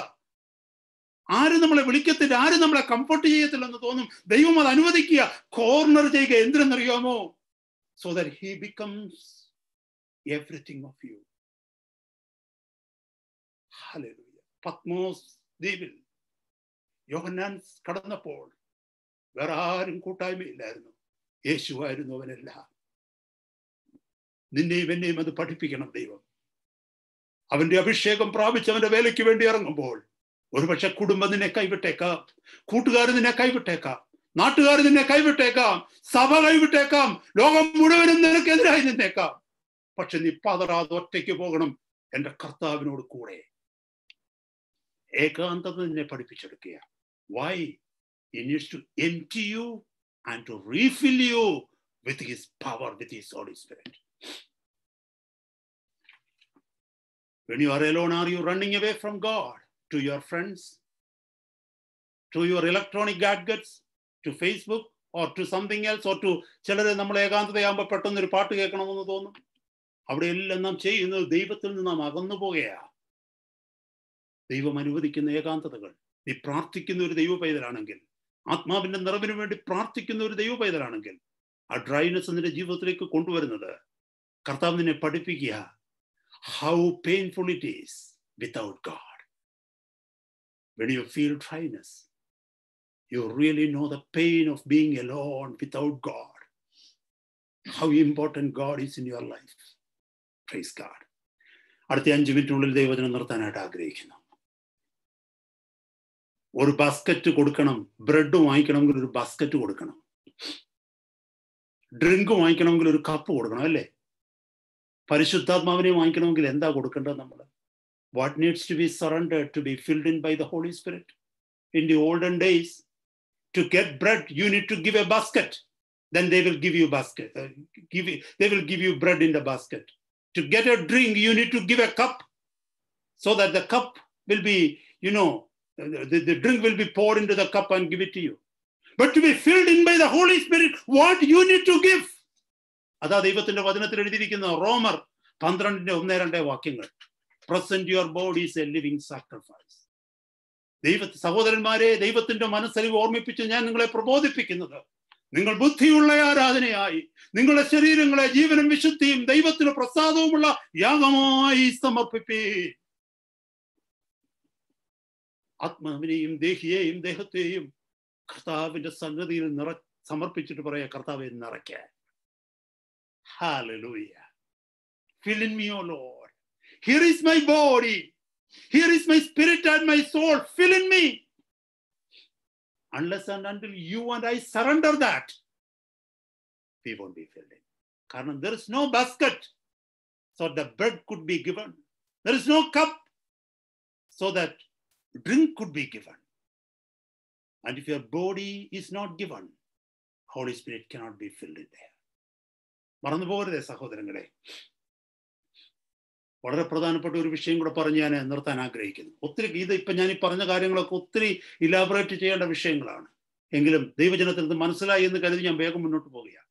Speaker 1: ആരും നമ്മളെ വിളിക്കത്തില്ല, ആരും നമ്മളെ കംഫർട്ട് ചെയ്യത്തില്ലെന്ന് തോന്നും. ദൈവം അത് അനുവദിക്കുക, കോർണർ ചെയ്യുക. എന്തിനെന്നറിയാമോ? So that he becomes everything of you. Hallelujah. Patmos ദ്വീപിൽ യോഹന്നാൻ കടന്നപ്പോൾ വേറെ ആരും കൂട്ടായ്മയില്ലായിരുന്നു. യേശുവായിരുന്നു അവനെല്ലാം. നിന്നെയും എന്നെയും അത് പഠിപ്പിക്കണം ദൈവം. അവന്റെ അഭിഷേകം പ്രാപിച്ച് അവന്റെ വേലയ്ക്ക് വേണ്ടി ഇറങ്ങുമ്പോൾ ഒരുപക്ഷെ കുടുംബം നിന്നെ കൈവിട്ടേക്കാം, കൂട്ടുകാർ നിന്നെ കൈവിട്ടേക്കാം, നാട്ടുകാർ നിന്നെ കൈവിട്ടേക്കാം, സഭ കൈവിട്ടേക്കാം, ലോകം മുഴുവനും നിനക്കെതിരായി നിന്നേക്കാം. പക്ഷെ നീ പതറാതെ ഒറ്റയ്ക്ക് പോകണം എന്റെ കർത്താവിനോട് കൂടെ. ഏകാന്തത നിന്നെ പഠിപ്പിച്ചെടുക്കുക. Why? He needs to empty you and to refill you with his power, with his Holy Spirit. When you are alone, are you running away from God to your friends, to your electronic gadgets, to Facebook or to something else, or to ചിലരെ നമ്മൾ ഏകാന്തതയാകുമ്പോൾ പെട്ടെന്ന് ഒരു പാട്ട് കേൾക്കണമെന്ന് തോന്നും. അവിടെ എല്ലാം നാം ചെയ്യുന്നത് ദൈവത്തിൽ നിന്ന് നാം അകന്നു പോകുകയാ. ദൈവം അനുവദിക്കുന്ന ഏകാന്തതകൾ. നീ പ്രാർത്ഥിക്കുന്ന ഒരു ദൈവ പൈതലാണെങ്കിൽ, ആത്മാവിന്റെ നിറവിന് വേണ്ടി പ്രാർത്ഥിക്കുന്ന ഒരു ദൈവ പൈതലാണെങ്കിൽ, ആ ഡ്രൈനെസ് നിന്റെ ജീവിതത്തിലേക്ക് കൊണ്ടുവരുന്നത് കർത്താവ് നിന്നെ പഠിപ്പിക്കുക. How painful it is without God. When you feel dryness, you really know the pain of being alone without God. How important God is in your life. Praise God. അടുത്ത 5 മിനിറ്റിനുള്ളിൽ ദൈവവചനം നിർത്താനായിട്ട് ആഗ്രഹിക്കുന്നു. ഒരു ബാസ്ക്കറ്റ് കൊടുക്കണം. ബ്രെഡ് വാങ്ങിക്കണമെങ്കിൽ ഒരു basket കൊടുക്കണം. Drink വാങ്ങിക്കണമെങ്കിൽ ഒരു cup കൊടുക്കണം, അല്ലേ? പരിശുദ്ധാത്മാവിനെ വാങ്ങിക്കണമെങ്കിൽ എന്താ കൊടുക്കേണ്ടത് നമ്മൾ? What needs to be surrendered to be filled in by the holy Spirit? In the olden days, to get bread you need to give a basket. Then they will give you basket. They will give you bread in the basket. To get a drink, you need to give a cup, so that the cup will be, the drink will be poured into the cup and give it to you. But to be filled in by the Holy Spirit, what you need to give? അതാ ദൈവത്തിന്റെ വചനത്തിൽ എഴുതിയിരിക്കുന്ന റോമർ 12:1-2 വാക്യങ്ങൾ. Present your bodies a living sacrifice. സഹോദരന്മാരെ, ദൈവത്തിന്റെ മനസ്സലിവ് ഓർമ്മിപ്പിച്ച് ഞാൻ നിങ്ങളെ പ്രബോധിപ്പിക്കുന്നത്, നിങ്ങൾ ബുദ്ധിയുള്ള ആരാധനയായി നിങ്ങളുടെ ശരീരങ്ങളെ ജീവനും വിശുദ്ധിയും ദൈവത്തിന് പ്രസാദവുമുള്ള യാഗമായി സമർപ്പിപ്പീൻ. ആത്മാവിനെയും ദേഹിയെയും ദേഹത്തെയും കർത്താവിന്റെ സന്നിധിയിൽ സമർപ്പിച്ചിട്ട് പറയാ, കർത്താവെ നിറയ്ക്കാൻ. Hallelujah. Fill in me, O Lord. Here is my body. Here is my spirit and my soul. Fill in me. Unless and until you and I surrender that, we won't be filled in. Because there is no basket, so the bread could be given. There is no cup, so that drink could be given. And if your body is not given, Holy Spirit cannot be filled in there. മറന്നു പോകരുതേ സഹോദരങ്ങളെ. വളരെ പ്രധാനപ്പെട്ട ഒരു വിഷയം കൂടെ പറഞ്ഞ് ഞാൻ നിർത്താൻ ആഗ്രഹിക്കുന്നു. ഒത്തിരി ഇപ്പം ഞാൻ ഈ പറഞ്ഞ കാര്യങ്ങളൊക്കെ ഒത്തിരി ഇലാബറേറ്റ് ചെയ്യേണ്ട വിഷയങ്ങളാണ്. എങ്കിലും ദൈവജനത്തിൽ ഇത് മനസ്സിലായി എന്ന് കരുതി ഞാൻ വേഗം മുന്നോട്ട് പോവുകയാണ്.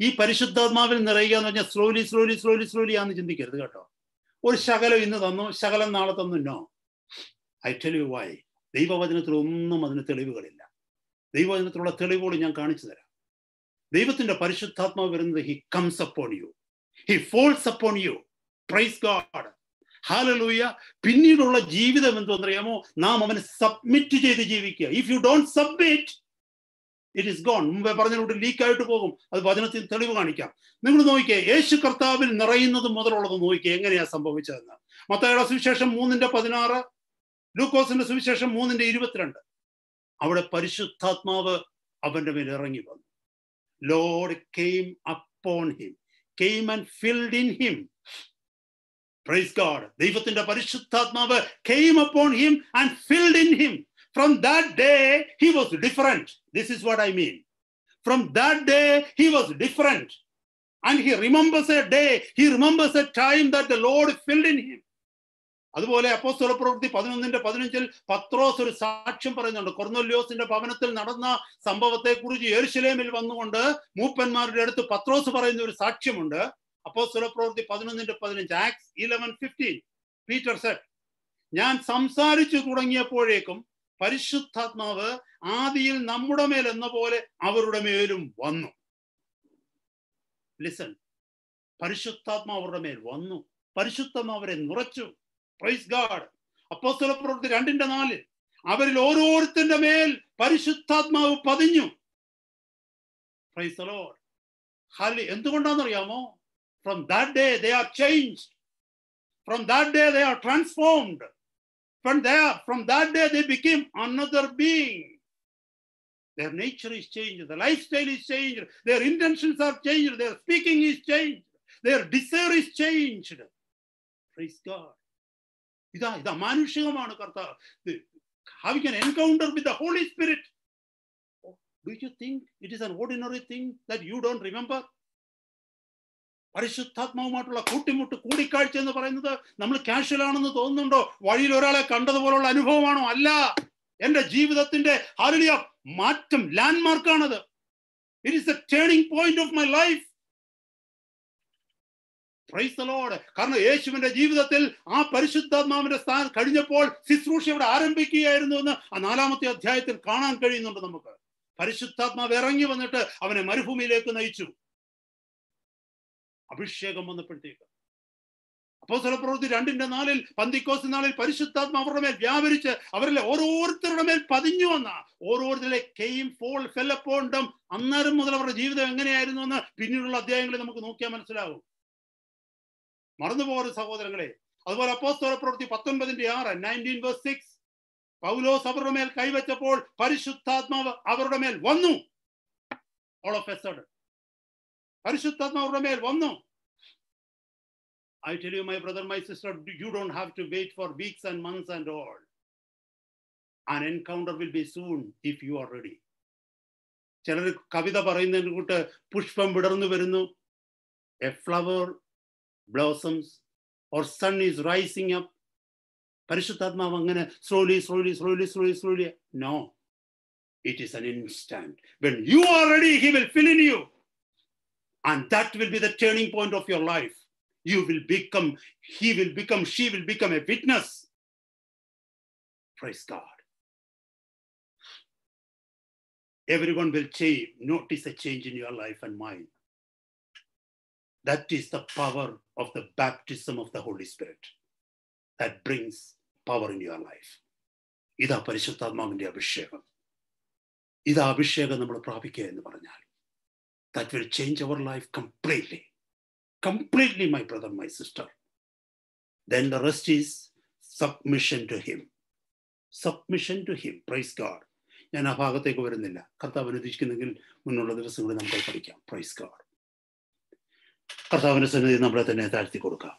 Speaker 1: ഈ പരിശുദ്ധാത്മാവിൽ നിറയുക എന്ന് പറഞ്ഞാൽ സ്ലോലി ആണെന്ന് ചിന്തിക്കരുത് കേട്ടോ. ഒരു ശകലം ഇന്ന് തന്നു, ശകലം നാളെ തന്നു. No, I tell you why. ദൈവവചനത്തിൽ ഒന്നും അതിന് തെളിവുകളില്ല. ദൈവവചനത്തിലുള്ള തെളിവുകൾ ഞാൻ കാണിച്ചു തരാം. ദൈവത്തിന്റെ പരിശുദ്ധാത്മാവ് വരുന്നത്, he comes upon you, he falls upon you. Praise God. ഹല്ലേലൂയ. പിന്നീടുള്ള ജീവിതം എന്തെന്നറിയാമോ? നാം അവന് സബ്മിറ്റ് ചെയ്ത് ജീവിക്കുക. If you don't submit, it is gone. മുമ്പേ പറഞ്ഞതിനോട് ലീക്കായിട്ട് പോകും. അത് വചനത്തിൽ തെളിവ് കാണിക്കാം. നിങ്ങൾ നോക്കിക്കേ, യേശു കർത്താവിൽ നിറയുന്നത് മുതലുള്ളത് നോക്കിക്കേ എങ്ങനെയാ സംഭവിച്ചതെന്ന്. മത്തായിയുടെ സുവിശേഷം 3:16, ലൂക്കോസിന്റെ സുവിശേഷം 3:22. അവിടെ പരിശുദ്ധാത്മാവ് അവന്റെ മേൽ ഇറങ്ങി വന്നു. Lord came upon him, came and filled in him. Praise God. ദൈവത്തിന്റെ പരിശുദ്ധാത്മാവ് came upon him and filled in him. From that day he was different. This is what I mean. From that day he was different. And he remembers a day, he remembers a time that the Lord filled in him. അതുപോലെ അപ്പോസ്തല പ്രവൃത്തി 11:15 പത്രോസ് ഒരു സാക്ഷ്യം പറയുന്നുണ്ട്. കൊർന്നല്യോസിന്റെ ഭവനത്തിൽ നടന്ന സംഭവത്തെ കുറിച്ച് യെരുശലേമിൽ വന്നുകൊണ്ട് മൂപ്പന്മാരുടെ അടുത്ത് പത്രോസ് പറയുന്ന ഒരു സാക്ഷ്യമുണ്ട്. അപ്പോസ്തലപ്രവൃത്തി 11:15, Acts 11:15. Peter said, ഞാൻ സംസാരിച്ചു തുടങ്ങിയപ്പോഴേക്കും പരിശുദ്ധാത്മാവ് ആദിയിൽ നമ്മുടെ മേൽ എന്ന പോലെ അവരുടെ മേലും വന്നു. ലിസൺ, പരിശുദ്ധാത്മാവ് അവരുടെ മേൽ വന്നു, പരിശുദ്ധാത്മാവ് അവരെ നിറച്ചു. Praise God. അപ്പോസ്തലപ്രവൃത്തി 2:4, അവരിൽ ഓരോരുത്തരുടെ മേൽ പരിശുദ്ധാത്മാവ് പതിഞ്ഞു. Praise the Lord. ഹല്ലേലൂയ. എന്തുകൊണ്ടാണെന്നറിയാമോ? From that day they are changed. From that day they are transformed. From that day they became another being. Their nature is changed. Their lifestyle is changed. Their intentions are changed. Their speaking is changed. Their desire is changed. Praise God. ഇതാ മാനുഷികമാണ് കർത്താവ്. Having an encounter with the Holy Spirit. Do you think it is an ordinary thing that you don't remember? പരിശുദ്ധാത്മാവുമായിട്ടുള്ള കൂടിക്കാഴ്ച എന്ന് പറയുന്നത് നമ്മൾ casual ആണെന്ന് തോന്നുന്നുണ്ടോ? വഴിയിൽ ഒരാളെ കണ്ടതുപോലുള്ള അനുഭവമാണോ? അല്ല. എന്റെ ജീവിതത്തിന്റെ ഹല്ലേലൂയ മാറ്റം, ലാൻഡ്മാർക്കാണത്. It is the turning point of my life. Praise the Lord. കാരണം യേശുവിന്റെ ജീവിതത്തിൽ ആ പരിശുദ്ധാത്മാവിന്റെ സ്ഥാനം കഴിഞ്ഞപ്പോൾ ശുശ്രൂഷ ഇവിടെ ആരംഭിക്കുകയായിരുന്നു എന്ന് ആ 4-ാമത്തെ അധ്യായത്തിൽ കാണാൻ കഴിയുന്നുണ്ട് നമുക്ക്. പരിശുദ്ധാത്മാവ് ഇറങ്ങി വന്നിട്ട് അവനെ മരുഭൂമിയിലേക്ക് നയിച്ചു. അഭിഷേകം വന്നപ്പോഴത്തേക്ക് അപ്പോസ്തലപ്രവൃത്തി 2:4 പന്തിക്കോസ്ത് നാളിൽ പരിശുദ്ധാത്മാവ് അവരുടെ മേൽ വ്യാപരിച്ച് അവരിലെ ഓരോരുത്തരുടെ മേൽ പതിഞ്ഞു വന്ന ഓരോരുത്തരെ ഫെൽ അപ്പോൺ ദം. അന്നേരം മുതൽ അവരുടെ ജീവിതം എങ്ങനെയായിരുന്നു എന്ന് പിന്നീടുള്ള അധ്യായങ്ങളിൽ നമുക്ക് നോക്കിയാൽ മനസ്സിലാകും. മറന്നുപോകരുത് സഹോദരങ്ങളെ. അതുപോലെ അപ്പോസ്തലപ്രവൃത്തി 19:6, 19:6, പൗലോസ് അവരുടെ മേൽ കൈവച്ചപ്പോൾ പരിശുദ്ധാത്മാവ് അവരുടെ മേൽ വന്നു. All of a sudden പരിശുദ്ധാത്മാവ് അവരുടെ മേൽ വന്നു. I tell you, my brother, my sister, you don't have to wait for weeks and months and all. An encounter will be soon if you are ready. ചിലർ കവിത പറയുന്നതിന് കൂട്ട് പുഷ്പം വിടർന്നു വരുന്നു. A flower blossoms or sun is rising up. പരിശുദ്ധാത്മാവ് അങ്ങനെ slowly. No, it is an instant. When you are ready, he will fill in you. And that will be the turning point of your life. She will become a witness. Praise God. Everyone will change. Notice a change in your life and mine. That is the power of the baptism of the Holy Spirit. That brings power in your life. ഇതാ പരിശുദ്ധാത്മാവിന്റെ അഭിഷേകം. ഇതാ അഭിഷേകം നമ്മൾ പ്രാപിക്കുക എന്ന് പറഞ്ഞാൽ that will change our life completely. Completely, my brother, my sister. Then the rest is submission to him. Submission to him. Praise God. ഞാൻ ആ ഭാഗത്തേക്ക് വരുന്നില്ല. കർത്താവ് അനുവദിക്കുന്നെങ്കിൽ മുന്നുള്ള ദിവസങ്ങളിൽ നമുക്ക് പഠിക്കാം. Praise God. കർത്താവിന്റെ സന്നിധിയിൽ നമ്മളെ തന്നെ താഴ്ത്തി കൊടുക്കാം.